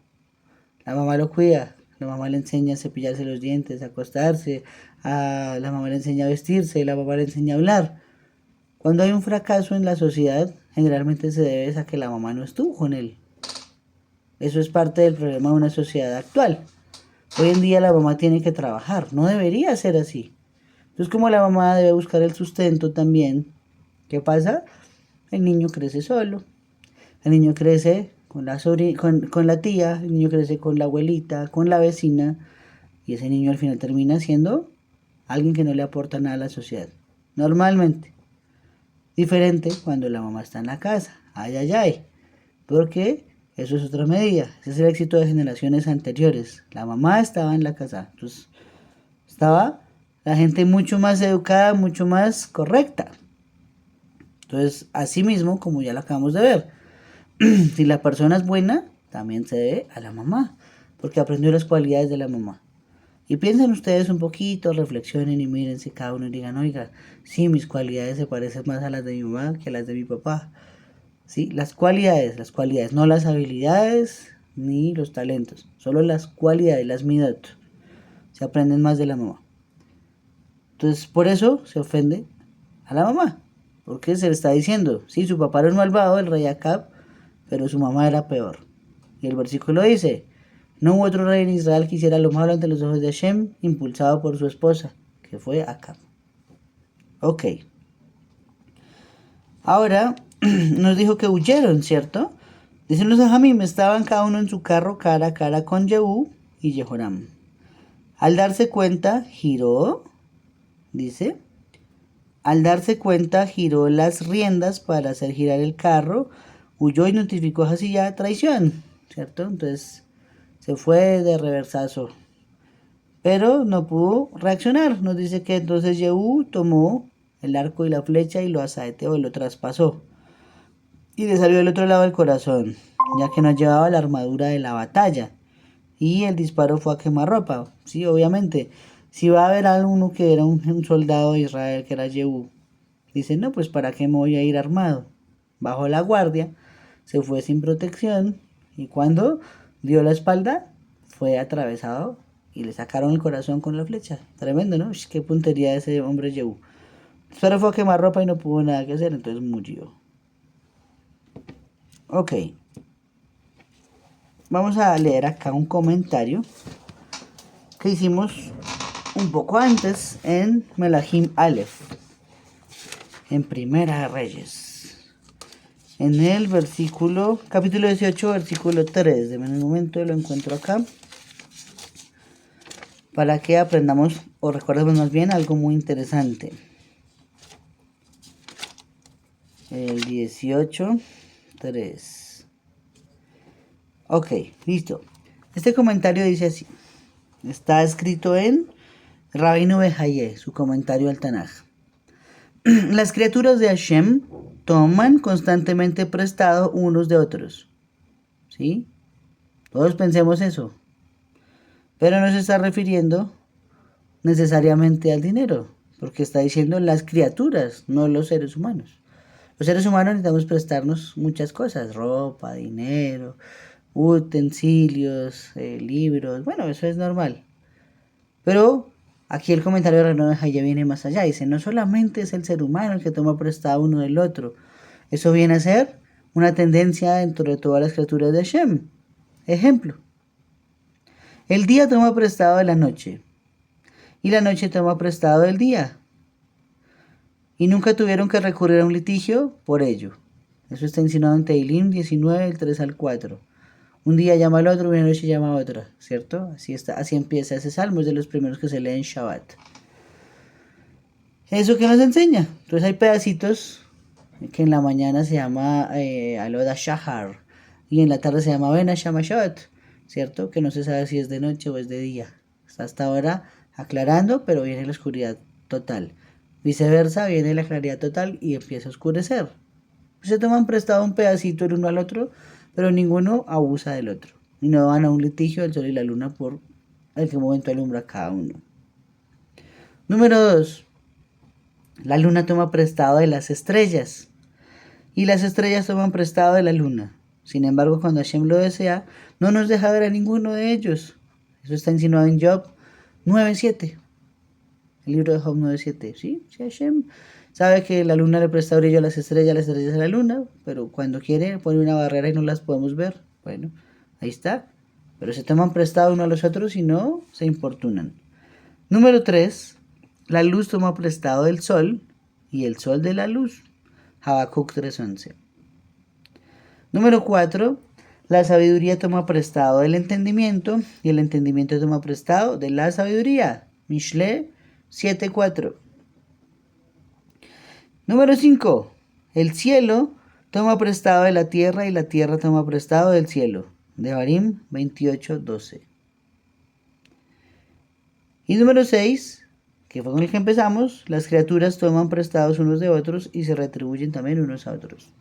Speaker 1: La mamá lo cuida, la mamá le enseña a cepillarse los dientes, a acostarse, la mamá le enseña a vestirse, la mamá le enseña a hablar. Cuando hay un fracaso en la sociedad, generalmente se debe a que la mamá no estuvo con él. Eso es parte del problema de una sociedad actual. Hoy en día la mamá tiene que trabajar, no debería ser así. Entonces, como la mamá debe buscar el sustento también, ¿qué pasa? El niño crece solo. El niño crece con la tía, el niño crece con la abuelita, con la vecina, y ese niño al final termina siendo alguien que no le aporta nada a la sociedad. Normalmente. Diferente cuando la mamá está en la casa. Ay, ay, ay. Porque eso es otra medida. Ese es el éxito de generaciones anteriores. La mamá estaba en la casa. Entonces, estaba la gente mucho más educada, mucho más correcta. Entonces, así mismo, como ya lo acabamos de ver, si la persona es buena, también se debe a la mamá, porque aprendió las cualidades de la mamá. Y piensen ustedes un poquito, reflexionen y mírense cada uno y digan, oiga, sí, mis cualidades se parecen más a las de mi mamá que a las de mi papá. Sí, las cualidades, no las habilidades ni los talentos, solo las cualidades, las midot. Se aprenden más de la mamá. Entonces, por eso se ofende a la mamá, porque se le está diciendo, sí, su papá era un malvado, el rey Acab, pero su mamá era peor. Y el versículo dice, no hubo otro rey en Israel que hiciera lo malo ante los ojos de Hashem, impulsado por su esposa, que fue Acab. Ok. Ahora nos dijo que huyeron, ¿cierto? Dicen los Ajamim, estaban cada uno en su carro cara a cara con Jehú y Jehoram. Al darse cuenta, giró, dice, al darse cuenta, giró las riendas para hacer girar el carro, huyó y notificó a Hasilla traición, ¿cierto? Entonces se fue de reversazo, pero no pudo reaccionar. Nos dice que entonces Jehú tomó el arco y la flecha y lo asaeteó y lo traspasó. Y le salió del otro lado del corazón, ya que no llevaba la armadura de la batalla. Y el disparo fue a quemarropa. Sí, obviamente. Si va a haber alguno que era un soldado de Israel, que era Jehú, dice, no, pues ¿para qué me voy a ir armado? Bajó la guardia, se fue sin protección, y cuando dio la espalda, fue atravesado y le sacaron el corazón con la flecha. Tremendo, ¿no? Qué puntería ese hombre Jehú. Pero fue a quemarropa y no pudo nada que hacer, entonces murió. Ok. Vamos a leer acá un comentario que hicimos un poco antes en Melahim Aleph, en Primera de Reyes, en el versículo, capítulo 18, versículo 3. En el momento lo encuentro acá, para que aprendamos o recordemos más bien algo muy interesante. El 18, 3. Ok, listo. Este comentario dice así. Está escrito en Rabino Behaye, su comentario al Tanaj. Las criaturas de Hashem toman constantemente prestado unos de otros. ¿Sí? Todos pensemos eso. Pero no se está refiriendo necesariamente al dinero, porque está diciendo las criaturas, no los seres humanos. Los seres humanos necesitamos prestarnos muchas cosas, ropa, dinero, utensilios, libros, bueno, eso es normal. Pero aquí el comentario de René ya viene más allá, dice, no solamente es el ser humano el que toma prestado uno del otro, eso viene a ser una tendencia dentro de todas las criaturas de Hashem. Ejemplo, el día toma prestado de la noche, y la noche toma prestado del día, y nunca tuvieron que recurrir a un litigio por ello. Eso está insinuado en Teilim 19, del 3 al 4. Un día llama al otro, una noche llama a otra, ¿cierto? Así empieza ese salmo, es de los primeros que se lee en Shabbat. ¿Eso qué nos enseña? Entonces hay pedacitos que en la mañana se llama Aloda Shahar y en la tarde se llama Bena Shamashat, ¿cierto? Que no se sabe si es de noche o es de día. Está hasta ahora aclarando, pero viene la oscuridad total. Viceversa, viene la claridad total y empieza a oscurecer. Se toman prestado un pedacito el uno al otro, pero ninguno abusa del otro. Y no van a un litigio del sol y la luna por el que momento alumbra cada uno. Número 2. La luna toma prestado de las estrellas. Y las estrellas toman prestado de la luna. Sin embargo, cuando Hashem lo desea, no nos deja ver a ninguno de ellos. Eso está insinuado en Job 9.7. El libro de Job 9.7. ¿Sí? Sí, Hashem sabe que la luna le presta brillo a las estrellas a la luna, pero cuando quiere pone una barrera y no las podemos ver. Bueno, ahí está. Pero se toman prestado uno a los otros y no se importunan. Número 3. La luz toma prestado del sol y el sol de la luz. Habacuc 3.11. Número 4. La sabiduría toma prestado del entendimiento y el entendimiento toma prestado de la sabiduría. Mishle 7:4. Número 5. El cielo toma prestado de la tierra y la tierra toma prestado del cielo. Devarim 28:12. Y número 6, que fue con el que empezamos, las criaturas toman prestados unos de otros y se retribuyen también unos a otros.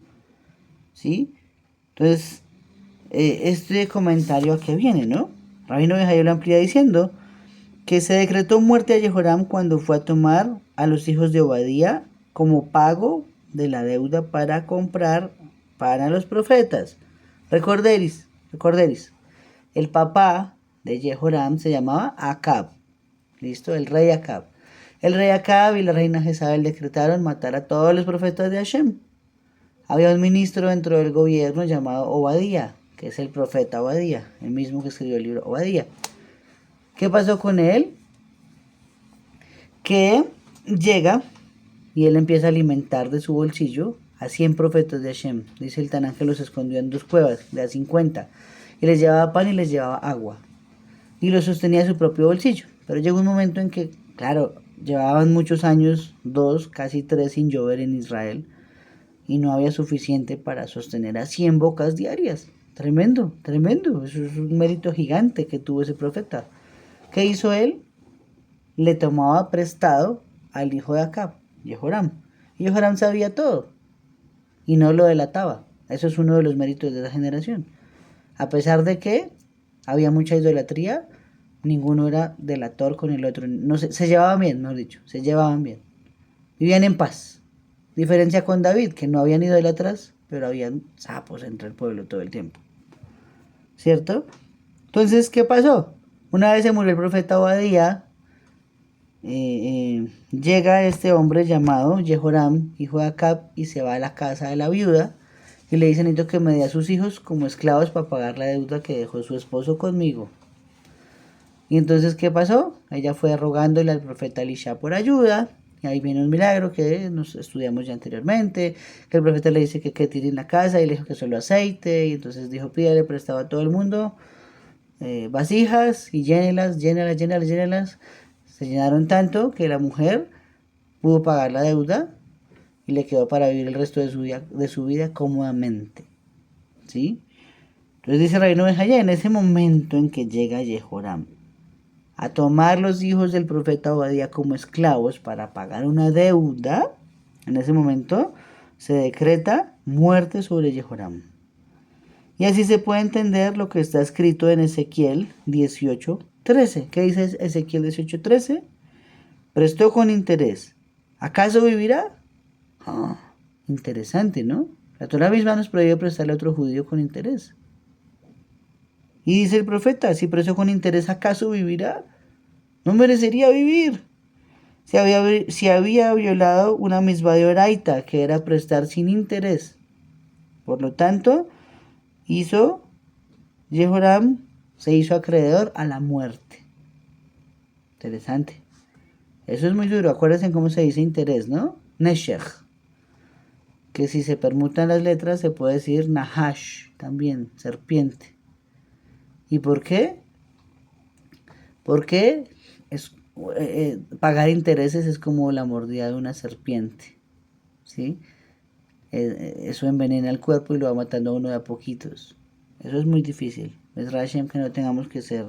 Speaker 1: ¿Sí? Entonces, este comentario a qué viene, ¿no? Rabino Behayo lo amplía diciendo que se decretó muerte a Jehoram cuando fue a tomar a los hijos de Obadía como pago de la deuda para comprar para los profetas. Recorderis, el papá de Jehoram se llamaba Acab. ¿Listo? El rey Acab. El rey Acab y la reina Jezabel decretaron matar a todos los profetas de Hashem. Había un ministro dentro del gobierno llamado Obadía, que es el profeta Obadía, el mismo que escribió el libro Obadía. ¿Qué pasó con él? Que llega y él empieza a alimentar de su bolsillo a 100 profetas de Hashem. Dice el Tanán que los escondió en 2 cuevas, de a 50. Y les llevaba pan y les llevaba agua. Y los sostenía a su propio bolsillo. Pero llegó un momento en que, claro, llevaban muchos años, 2, casi 3 sin llover en Israel. Y no había suficiente para sostener a 100 bocas diarias. Tremendo, tremendo. Eso es un mérito gigante que tuvo ese profeta. ¿Qué hizo él? Le tomaba prestado al hijo de Acab, Jehoram. Y Jehoram sabía todo y no lo delataba. Eso es uno de los méritos de esa generación. A pesar de que había mucha idolatría, ninguno era delator con el otro. No se llevaban bien, mejor dicho, se llevaban bien. Vivían en paz. Diferencia con David, que no habían idólatras, pero habían sapos entre el pueblo todo el tiempo. ¿Cierto? Entonces, ¿qué pasó? Una vez se murió el profeta Obadía, llega este hombre llamado Jehoram, hijo de Acab, y se va a la casa de la viuda y le dice: necesito que me dé a sus hijos como esclavos para pagar la deuda que dejó su esposo conmigo. Y entonces, ¿qué pasó? Ella fue rogándole al profeta Elisha por ayuda. Y ahí viene un milagro que nos estudiamos ya anteriormente, que el profeta le dice que tire en la casa y le dijo que solo aceite. Y entonces dijo: pídale prestado a todo el mundo vasijas y llénelas. Se llenaron tanto que la mujer pudo pagar la deuda y le quedó para vivir el resto de su vida cómodamente. ¿Sí? Entonces dice Rabino Behayo, en ese momento en que llega Jehoram a tomar los hijos del profeta Obadía como esclavos para pagar una deuda, en ese momento se decreta muerte sobre Jehoram. Y así se puede entender lo que está escrito en Ezequiel 18:13. ¿Qué dice Ezequiel 18:13? Prestó con interés. ¿Acaso vivirá? Interesante, ¿no? La Torá misma nos prohíbe prestarle a otro judío con interés. Y dice el profeta: si prestó con interés, ¿acaso vivirá? No merecería vivir. Si había violado una misbah de oraita, que era prestar sin interés. Por lo tanto, Jehoram se hizo acreedor a la muerte. Interesante. Eso es muy duro. Acuérdense cómo se dice interés, ¿no? Neshech. Que si se permutan las letras se puede decir Nahash también, serpiente. ¿Y por qué? Porque pagar intereses es como la mordida de una serpiente. ¿Sí? Eso envenena el cuerpo y lo va matando a uno de a poquitos. Eso es muy difícil. Es Hashem que no tengamos que ser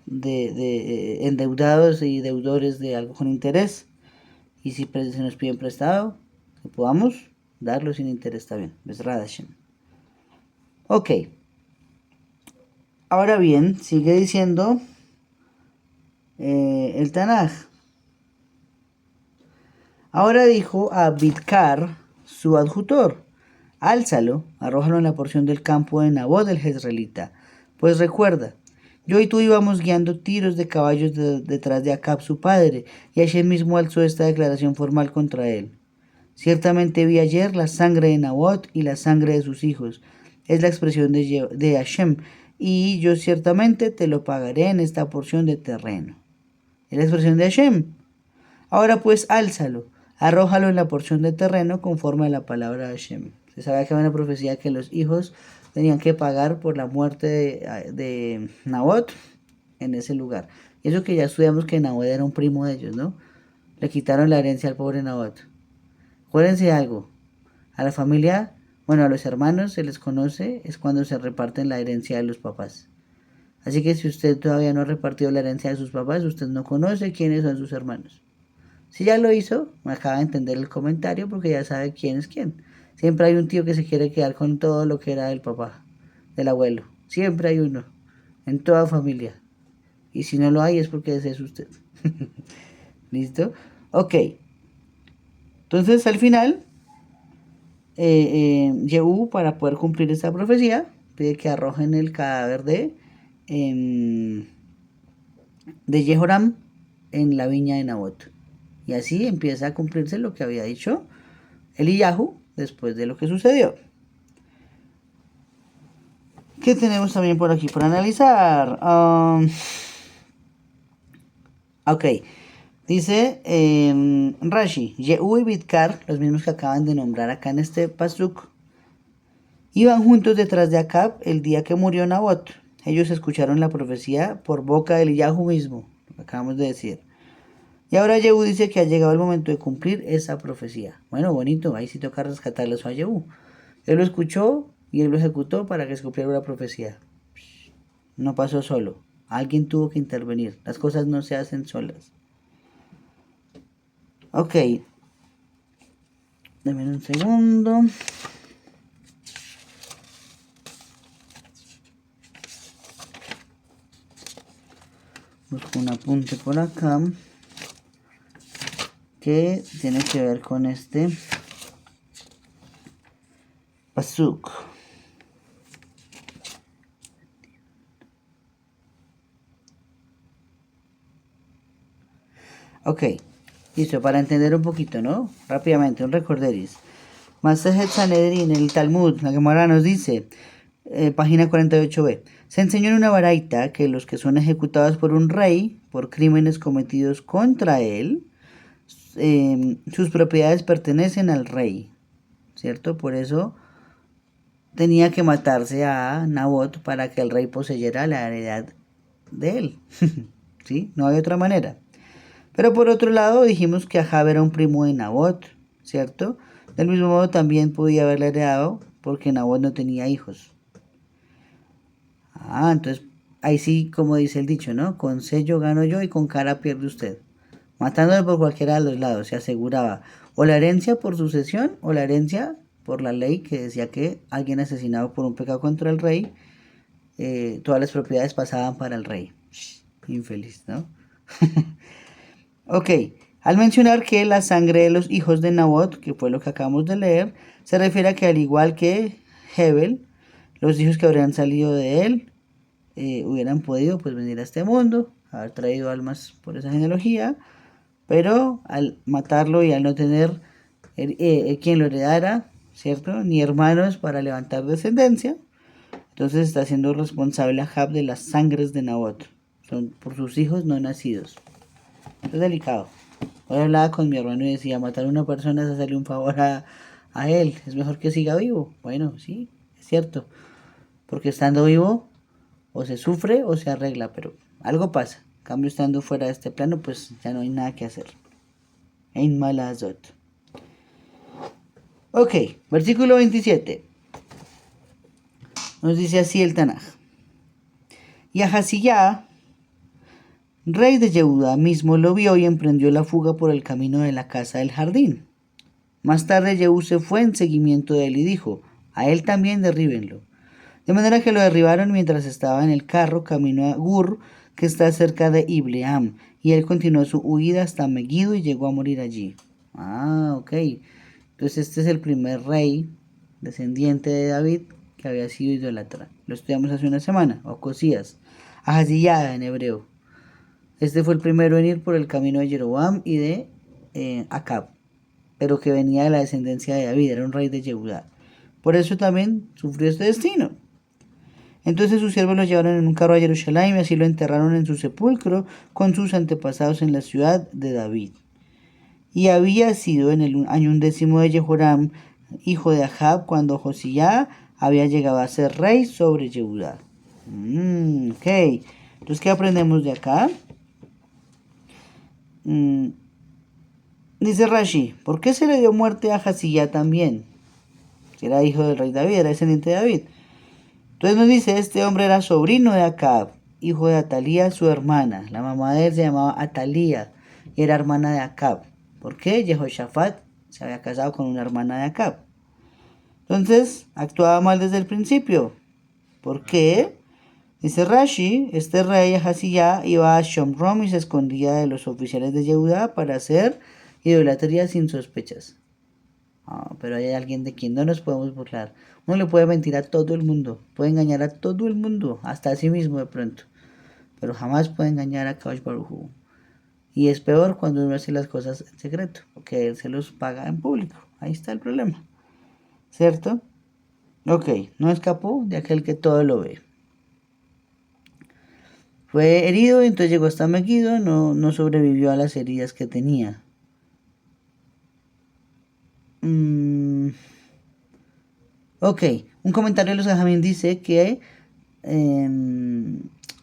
Speaker 1: de endeudados y deudores de algo con interés. Y si se nos piden prestado, que podamos darlo sin interés, está bien. Es Hashem. Ok. Ahora bien, sigue diciendo el Tanaj. Ahora dijo a Bidkar, su adjutor: álzalo, arrójalo en la porción del campo de Nabot del Jezreelita. Pues recuerda, yo y tú íbamos guiando tiros de caballos detrás de Acab su padre, y Hashem mismo alzó esta declaración formal contra él. Ciertamente vi ayer la sangre de Nabot y la sangre de sus hijos. Es la expresión de Hashem, y yo ciertamente te lo pagaré en esta porción de terreno. Es la expresión de Hashem. Ahora pues álzalo, arrójalo en la porción de terreno conforme a la palabra de Hashem. Se sabe que hay una profecía que los hijos tenían que pagar por la muerte de Nabot en ese lugar. Y eso que ya estudiamos que Nabot era un primo de ellos, ¿no? Le quitaron la herencia al pobre Nabot. Acuérdense de algo, a la familia, bueno, a los hermanos se les conoce, es cuando se reparten la herencia de los papás. Así que si usted todavía no ha repartido la herencia de sus papás, usted no conoce quiénes son sus hermanos. Si ya lo hizo, me acaba de entender el comentario porque ya sabe quién es quién. Siempre hay un tío que se quiere quedar con todo lo que era del papá, del abuelo. Siempre hay uno, en toda familia. Y si no lo hay es porque ese es usted. ¿Listo? Ok. Entonces al final, Yehú, para poder cumplir esta profecía, pide que arrojen el cadáver de Jehoram en la viña de Nabot. Y así empieza a cumplirse lo que había dicho Eliyahu después de lo que sucedió. ¿Qué tenemos también por aquí para analizar? Ok, dice Rashi, Yehú y Bidkar, los mismos que acaban de nombrar acá en este pasuk, iban juntos detrás de Acab el día que murió Nabot. Ellos escucharon la profecía por boca de Eliyahu mismo, lo que acabamos de decir. Y ahora Yehú dice que ha llegado el momento de cumplir esa profecía. Bueno, bonito, ahí sí toca rescatarle eso a Yehú. Él lo escuchó y él lo ejecutó para que se cumpliera la profecía. No pasó solo, alguien tuvo que intervenir. Las cosas no se hacen solas. Ok, denme un segundo. Busco un apunte por acá que tiene que ver con este pasuk. Ok, listo, para entender un poquito, ¿no? Rápidamente, un recorderis. Masejet Sanedrin, en el Talmud, la Gemara nos dice, página 48b, se enseñó en una baraita que los que son ejecutados por un rey por crímenes cometidos contra él, sus propiedades pertenecen al rey, ¿cierto? Por eso tenía que matarse a Nabot para que el rey poseyera la heredad de él, ¿sí? No hay otra manera. Pero por otro lado dijimos que Ahab era un primo de Nabot, ¿cierto? Del mismo modo también podía haberle heredado porque Nabot no tenía hijos. Entonces ahí sí, como dice el dicho, ¿no? Con sello gano yo y con cara pierde usted. Matándolo por cualquiera de los lados, se aseguraba o la herencia por sucesión o la herencia por la ley que decía que alguien asesinado por un pecado contra el rey, todas las propiedades pasaban para el rey. Infeliz, ¿no? Ok, al mencionar que la sangre de los hijos de Nabot, que fue lo que acabamos de leer, se refiere a que al igual que Hebel, los hijos que habrían salido de él hubieran podido pues venir a este mundo, haber traído almas por esa genealogía, pero al matarlo y al no tener quien lo heredara, ¿cierto? Ni hermanos para levantar descendencia, entonces está siendo responsable Ahab de las sangres de Nabot, son por sus hijos no nacidos. Es delicado. Hoy hablaba con mi hermano y decía, matar a una persona es hacerle un favor a él, es mejor que siga vivo. Bueno, sí, es cierto, porque estando vivo o se sufre o se arregla, pero algo pasa. En cambio, estando fuera de este plano, pues ya no hay nada que hacer. Ein malazot. Ok, versículo 27. Nos dice así el Tanaj. Y Ahaziyah, rey de Yehuda, mismo lo vio y emprendió la fuga por el camino de la casa del jardín. Más tarde Yehú se fue en seguimiento de él y dijo, a él también derríbenlo. De manera que lo derribaron mientras estaba en el carro camino a Gur, que está cerca de Ibleam, y él continuó su huida hasta Megiddo y llegó a morir allí. Ok. Entonces este es el primer rey descendiente de David que había sido idólatra. Lo estudiamos hace una semana, Ocosías. Ahaziyah en hebreo. Este fue el primero en ir por el camino de Jeroboam y de Acab, pero que venía de la descendencia de David, era un rey de Yehudá. Por eso también sufrió este destino. Entonces sus siervos lo llevaron en un carro a Jerusalén y así lo enterraron en su sepulcro con sus antepasados en la ciudad de David. Y había sido en el año 11 de Jehoram, hijo de Ahab, cuando Josías había llegado a ser rey sobre Yehudá. Ok. Entonces, ¿qué aprendemos de acá? Dice Rashi, ¿por qué se le dio muerte a Josías también? Si era hijo del rey David, era descendiente de David. Entonces nos dice, este hombre era sobrino de Acab, hijo de Atalía, su hermana. La mamá de él se llamaba Atalía y era hermana de Acab. ¿Por qué? Jehoshaphat se había casado con una hermana de Acab. Entonces, actuaba mal desde el principio. ¿Por qué? Dice Rashi, este rey Ahaziyah iba a Shomrom y se escondía de los oficiales de Yehudá para hacer idolatría sin sospechas. Pero hay alguien de quien no nos podemos burlar. Uno le puede mentir a todo el mundo, puede engañar a todo el mundo, hasta a sí mismo de pronto, pero jamás puede engañar a Kadosh Baruj Hu. Y es peor cuando uno hace las cosas en secreto, porque él se los paga en público. Ahí está el problema, ¿cierto? Ok, no escapó de aquel que todo lo ve. Fue herido, entonces llegó hasta Megiddo, no sobrevivió a las heridas que tenía. Ok, un comentario de los Jajamín dice que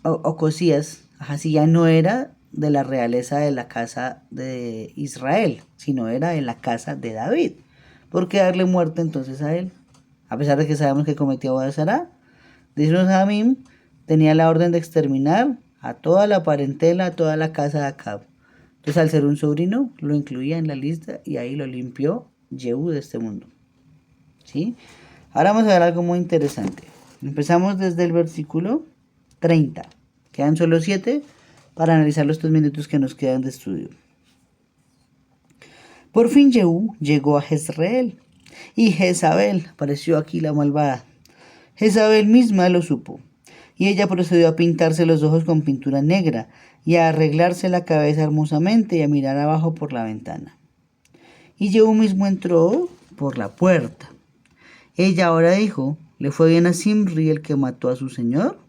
Speaker 1: Ocosías, Ahaziyah no era de la realeza de la casa de Israel, sino era de la casa de David. ¿Por qué darle muerte entonces a él? A pesar de que sabemos que cometió Aboda Sará, dice los Jajamín, tenía la orden de exterminar a toda la parentela, a toda la casa de Acab. Entonces, al ser un sobrino, lo incluía en la lista y ahí lo limpió Jehú de este mundo. ¿Sí? Ahora vamos a ver algo muy interesante. Empezamos desde el versículo 30. Quedan solo 7 para analizar los 3 minutos que nos quedan de estudio. Por fin Jehú llegó a Jezreel y Jezabel, apareció aquí la malvada. Jezabel misma lo supo y ella procedió a pintarse los ojos con pintura negra y a arreglarse la cabeza hermosamente y a mirar abajo por la ventana. Y Jehú mismo entró por la puerta. Ella ahora dijo, ¿le fue bien a Zimri el que mató a su señor?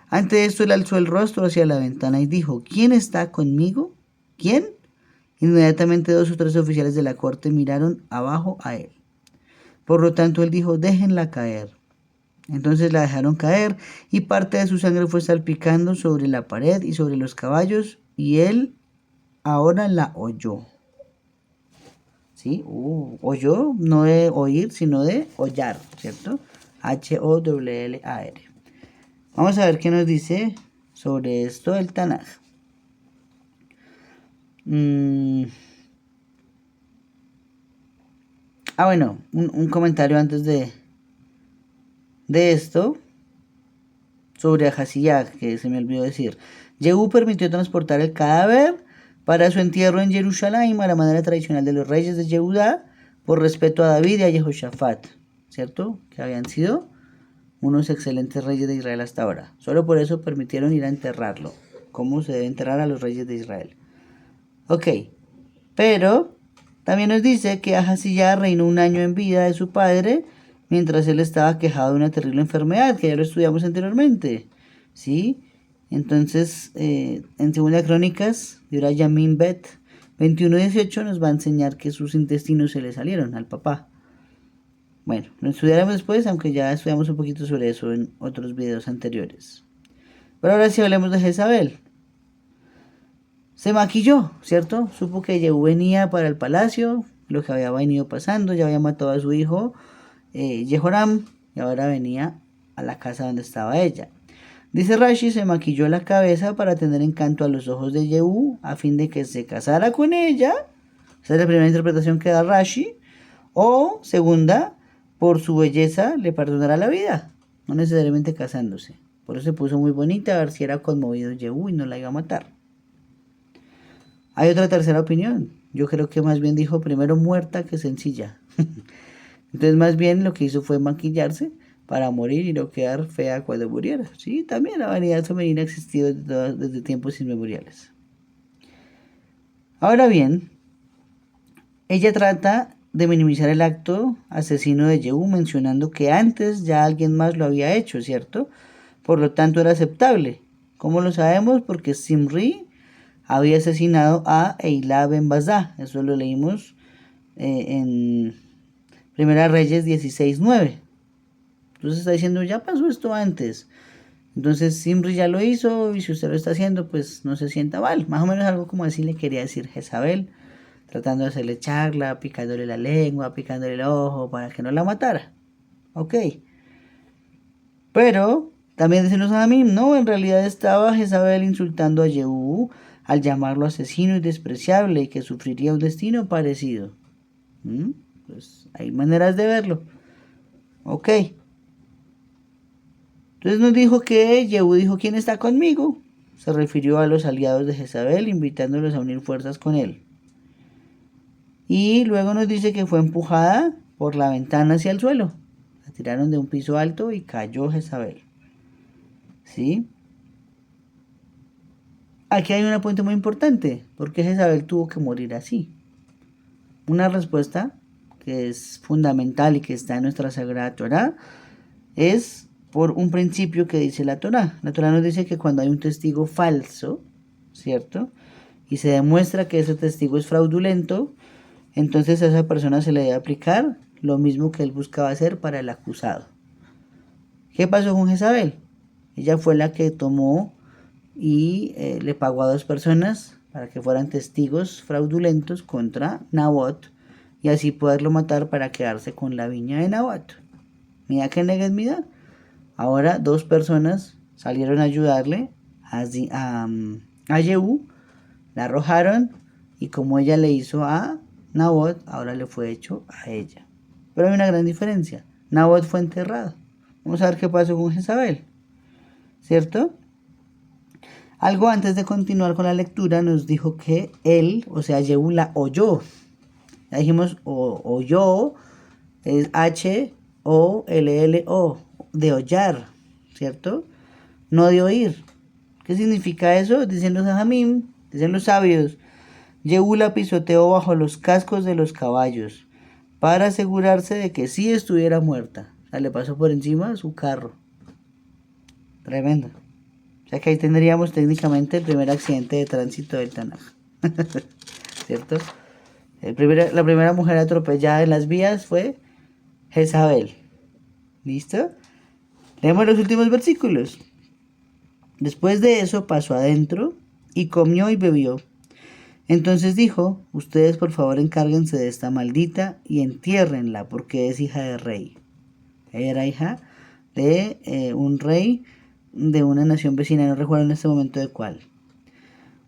Speaker 1: Ante esto él alzó el rostro hacia la ventana y dijo, ¿quién está conmigo? ¿Quién? Inmediatamente 2 o 3 oficiales de la corte miraron abajo a él. Por lo tanto él dijo, déjenla caer. Entonces la dejaron caer y parte de su sangre fue salpicando sobre la pared y sobre los caballos y él ahora la oyó. ¿Sí? Oyó, no de oír, sino de hollar, ¿cierto? H-O-W-L-A-R. Vamos a ver qué nos dice sobre esto el Tanaj. Bueno, un comentario antes de esto sobre Ahaziyah, que se me olvidó decir. Jehú permitió transportar el cadáver para su entierro en Jerusalén a la manera tradicional de los reyes de Yehudá, por respeto a David y a Jehoshaphat, ¿cierto? Que habían sido unos excelentes reyes de Israel hasta ahora. Solo por eso permitieron ir a enterrarlo, como se debe enterrar a los reyes de Israel. Ok, pero también nos dice que Ahaziyah reinó 1 año en vida de su padre, mientras él estaba quejado de una terrible enfermedad, que ya lo estudiamos anteriormente, ¿sí? Entonces, en 2 Crónicas, de Ura Yamin Bet 21:18 nos va a enseñar que sus intestinos se le salieron al papá. Bueno, lo estudiaremos después, aunque ya estudiamos un poquito sobre eso en otros videos anteriores. Pero ahora sí hablemos de Jezabel. Se maquilló, ¿cierto? Supo que Jehú venía para el palacio, lo que había venido pasando, ya había matado a su hijo Jehoram y ahora venía a la casa donde estaba ella. Dice Rashi, se maquilló la cabeza para tener encanto a los ojos de Jehú a fin de que se casara con ella. Esa es la primera interpretación que da Rashi. O segunda, por su belleza le perdonará la vida, no necesariamente casándose. Por eso se puso muy bonita, a ver si era conmovido Jehú y no la iba a matar. Hay otra tercera opinión. Yo creo que más bien dijo primero muerta que sencilla. Entonces más bien lo que hizo fue maquillarse para morir y no quedar fea cuando muriera. Sí, también la vanidad femenina ha existido desde tiempos inmemoriales. Ahora bien, ella trata de minimizar el acto asesino de Jehú mencionando que antes ya alguien más lo había hecho, ¿cierto? Por lo tanto era aceptable. ¿Cómo lo sabemos? Porque Zimri había asesinado a Eilá ben Bazá. Eso lo leímos en Primera Reyes 16:9. Entonces está diciendo, ya pasó esto antes. Entonces Zimri ya lo hizo y si usted lo está haciendo, pues no se sienta mal. Más o menos algo como así le quería decir Jezabel, tratando de hacerle charla, picándole la lengua, picándole el ojo para que no la matara. Ok. Pero también dicen los Amim, no, en realidad estaba Jezabel insultando a Yehú al llamarlo asesino y despreciable y que sufriría un destino parecido. Pues hay maneras de verlo. Ok. Entonces nos dijo que Yehú dijo, ¿quién está conmigo? Se refirió a los aliados de Jezabel, invitándolos a unir fuerzas con él. Y luego nos dice que fue empujada por la ventana hacia el suelo. La tiraron de un piso alto y cayó Jezabel. ¿Sí? Aquí hay un apunte muy importante. ¿Por qué Jezabel tuvo que morir así? Una respuesta que es fundamental y que está en nuestra Sagrada Torá es por un principio que dice la Torá. La Torá nos dice que cuando hay un testigo falso, ¿cierto? Y se demuestra que ese testigo es fraudulento, entonces a esa persona se le debe aplicar lo mismo que él buscaba hacer para el acusado. ¿Qué pasó con Jezabel? Ella fue la que tomó y le pagó a 2 personas para que fueran testigos fraudulentos contra Nabot y así poderlo matar para quedarse con la viña de Nabot. Mira que neguesmidad. Ahora 2 personas salieron a ayudarle a Yehú, la arrojaron y como ella le hizo a Nabot, ahora le fue hecho a ella. Pero hay una gran diferencia. Nabot fue enterrado. Vamos a ver qué pasó con Jezabel. ¿Cierto? Algo antes de continuar con la lectura nos dijo que él, o sea, Yehú la oyó. Ya dijimos oyó, es H-O-L-L-O, de hollar, ¿cierto? No de oír. ¿Qué significa eso? Dicen los ajamim, dicen los sabios. Yehú la pisoteó bajo los cascos de los caballos para asegurarse de que sí estuviera muerta. O sea, le pasó por encima su carro. Tremendo. O sea que ahí tendríamos técnicamente el primer accidente de tránsito del Tanaj. ¿Cierto? La primera mujer atropellada en las vías fue Jezabel. ¿Listo? Leemos los últimos versículos. Después de eso pasó adentro y comió y bebió. Entonces dijo, ustedes por favor encárguense de esta maldita y entiérrenla porque es hija de rey. Ella era hija de un rey de una nación vecina, no recuerdo en este momento de cuál.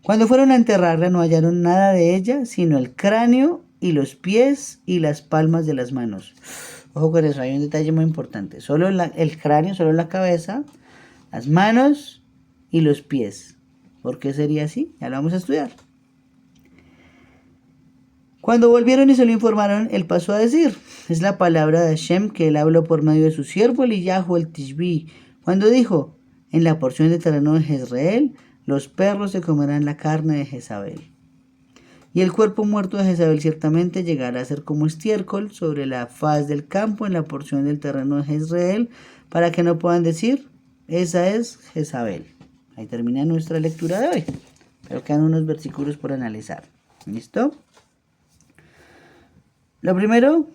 Speaker 1: Cuando fueron a enterrarla no hallaron nada de ella, sino el cráneo y los pies y las palmas de las manos. Ojo con eso, hay un detalle muy importante. Solo el cráneo, solo la cabeza, las manos y los pies. ¿Por qué sería así? Ya lo vamos a estudiar. Cuando volvieron y se lo informaron, él pasó a decir, es la palabra de Hashem que él habló por medio de su siervo Eliyahu el Tishbi, cuando dijo, en la porción de terreno de Jezreel, los perros se comerán la carne de Jezabel. Y el cuerpo muerto de Jezabel ciertamente llegará a ser como estiércol sobre la faz del campo en la porción del terreno de Jezreel, para que no puedan decir, esa es Jezabel. Ahí termina nuestra lectura de hoy. Pero quedan unos versículos por analizar. ¿Listo? Lo primero,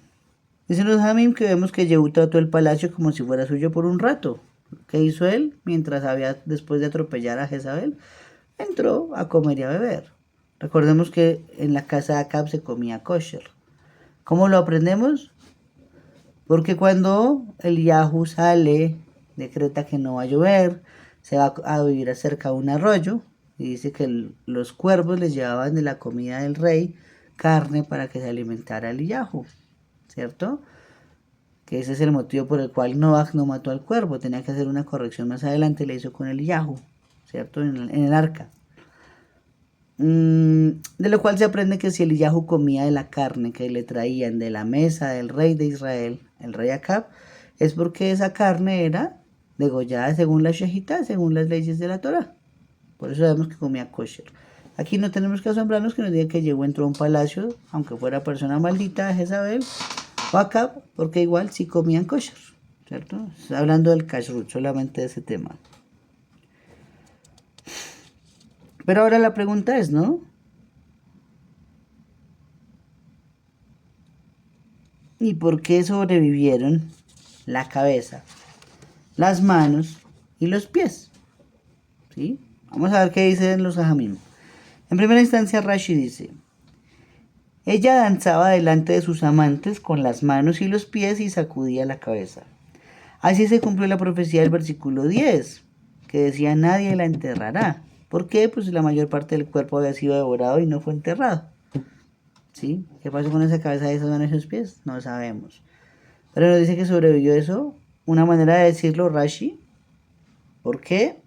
Speaker 1: dicen los Hamim que vemos que Yehú trató el palacio como si fuera suyo por un rato. ¿Qué hizo él? Después de atropellar a Jezabel, entró a comer y a beber. Recordemos que en la casa de Acab se comía kosher. ¿Cómo lo aprendemos? Porque cuando Eliyahu sale, decreta que no va a llover, se va a vivir cerca de un arroyo, y dice que los cuervos les llevaban de la comida del rey carne para que se alimentara Eliyahu, ¿cierto? Que ese es el motivo por el cual Noach no mató al cuervo, tenía que hacer una corrección más adelante, la hizo con Eliyahu, ¿cierto? En el arca. De lo cual se aprende que si Eliyahu comía de la carne que le traían de la mesa del rey de Israel, el rey Acab, es porque esa carne era degollada según la shejitá, según las leyes de la Torah. Por eso sabemos que comía kosher. Aquí no tenemos que asombrarnos que nos diga que Yehú entró a un palacio, aunque fuera persona maldita, Jezabel o Acab, porque igual sí comían kosher, ¿cierto? Está hablando del kashrut, solamente de ese tema. Pero ahora la pregunta es, ¿no? ¿Y por qué sobrevivieron la cabeza, las manos y los pies. ¿Sí? Vamos a ver qué dicen los Jajamim. En primera instancia, Rashi dice: ella danzaba delante de sus amantes con las manos y los pies y sacudía la cabeza. Así se cumplió la profecía del versículo 10, que decía: nadie la enterrará. ¿Por qué? Pues la mayor parte del cuerpo había sido devorado y no fue enterrado. ¿Sí? ¿Qué pasó con esa cabeza y esas manos y esos pies? No sabemos. Pero nos dice que sobrevivió eso. Una manera de decirlo, Rashi, ¿por qué?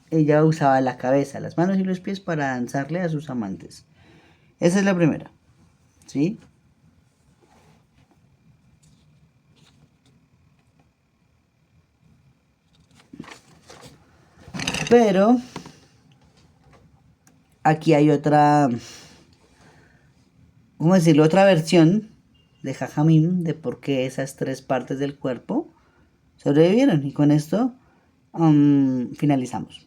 Speaker 1: Ella usaba la cabeza, las manos y los pies para danzarle a sus amantes. Esa es la primera. ¿Sí? Pero aquí hay otra, ¿cómo decirlo? Otra versión de Jajamim de por qué esas tres partes del cuerpo sobrevivieron. Y con esto finalizamos.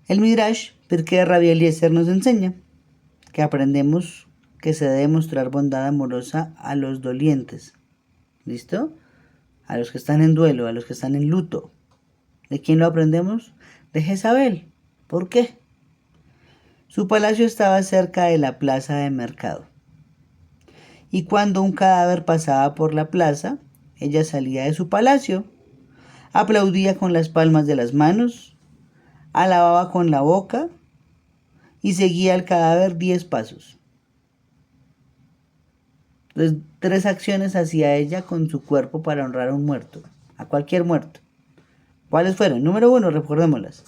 Speaker 1: El Midrash Pirkei Rabbi Eliezer nos enseña que aprendemos que se debe mostrar bondad amorosa a los dolientes. ¿Listo? A los que están en duelo, a los que están en luto. ¿De quién lo aprendemos? De Jezabel. ¿Por qué? Su palacio estaba cerca de la plaza de mercado. Y cuando un cadáver pasaba por la plaza, ella salía de su palacio, aplaudía con las palmas de las manos, alababa con la boca y seguía al cadáver 10 pasos. Entonces, 3 acciones hacía ella con su cuerpo para honrar a un muerto, a cualquier muerto. ¿Cuáles fueron? Número 1, recordémoslas.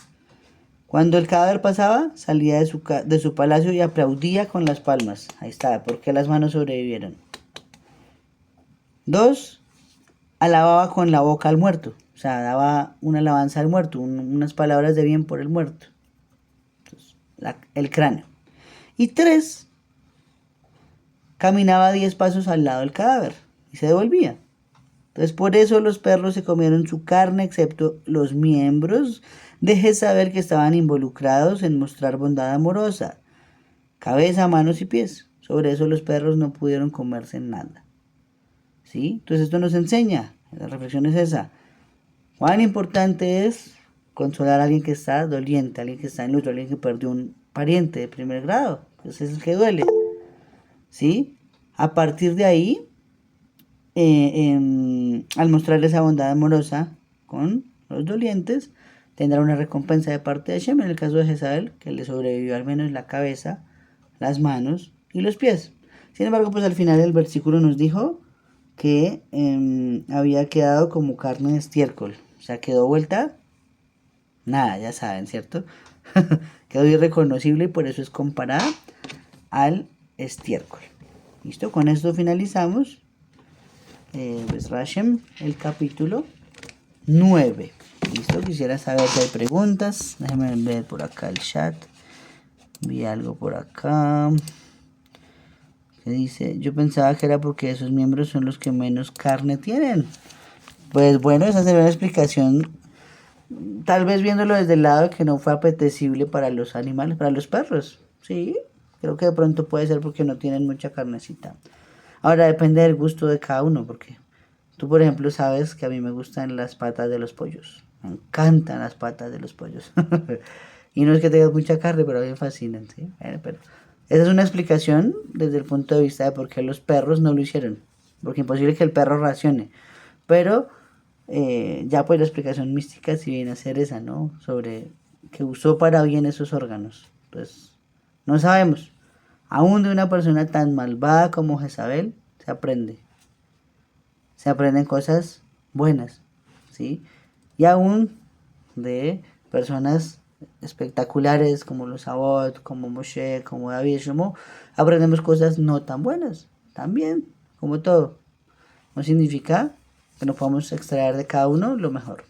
Speaker 1: Cuando el cadáver pasaba, salía de su palacio y aplaudía con las palmas. Ahí está, porque las manos sobrevivieron. 2, alababa con la boca al muerto. O sea, daba una alabanza al muerto, unas palabras de bien por el muerto. Entonces, el cráneo. Y 3, caminaba 10 pasos al lado del cadáver y se devolvía. Entonces por eso los perros se comieron su carne, excepto los miembros de Jezabel que estaban involucrados en mostrar bondad amorosa, cabeza, manos y pies. Sobre eso los perros no pudieron comerse nada. ¿Sí? Entonces esto nos enseña, la reflexión es esa. Cuán importante es consolar a alguien que está doliente, a alguien que está en luto, a alguien que perdió un pariente de primer grado. Ese es el que duele. ¿Sí? A partir de ahí, al mostrarle esa bondad amorosa con los dolientes, tendrá una recompensa de parte de Hashem. En el caso de Jezabel, que le sobrevivió al menos la cabeza, las manos y los pies. Sin embargo, pues al final del versículo nos dijo que había quedado como carne de estiércol. O sea, quedó vuelta, nada, ya saben, ¿cierto? Quedó irreconocible y por eso es comparada al estiércol. ¿Listo? Con esto finalizamos Hashem, el capítulo 9. ¿Listo? Quisiera saber si hay preguntas. Déjenme ver por acá el chat. Vi algo por acá. ¿Qué dice? Yo pensaba que era porque esos miembros son los que menos carne tienen. Pues bueno, esa sería una explicación. Tal vez viéndolo desde el lado de que no fue apetecible para los animales, para los perros. Sí, creo que de pronto puede ser porque no tienen mucha carnecita. Ahora depende del gusto de cada uno, porque tú, por ejemplo, sabes que a mí me gustan las patas de los pollos. Me encantan las patas de los pollos. Y no es que tengas mucha carne, pero a mí me fascinan, ¿sí? Pero esa es una explicación desde el punto de vista de por qué los perros no lo hicieron. Porque es imposible que el perro racione. Pero ya pues la explicación mística sí viene a ser esa, ¿no? Sobre que usó para bien esos órganos. Pues no sabemos. Aún de una persona tan malvada como Jezabel se aprende. Se aprenden cosas buenas, ¿sí? Y aún de personas espectaculares como los Abot, como Moshe, como David Shlomo, aprendemos cosas no tan buenas. También, como todo. No significa que no podamos extraer de cada uno lo mejor.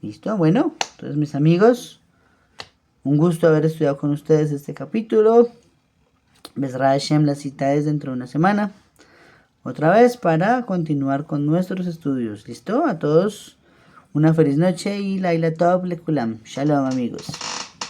Speaker 1: ¿Listo? Bueno, entonces mis amigos, un gusto haber estudiado con ustedes este capítulo. Bezrat Hashem, la cita es dentro de una semana. Otra vez para continuar con nuestros estudios. ¿Listo? A todos una feliz noche y Laila Tov Lekulam. Shalom amigos.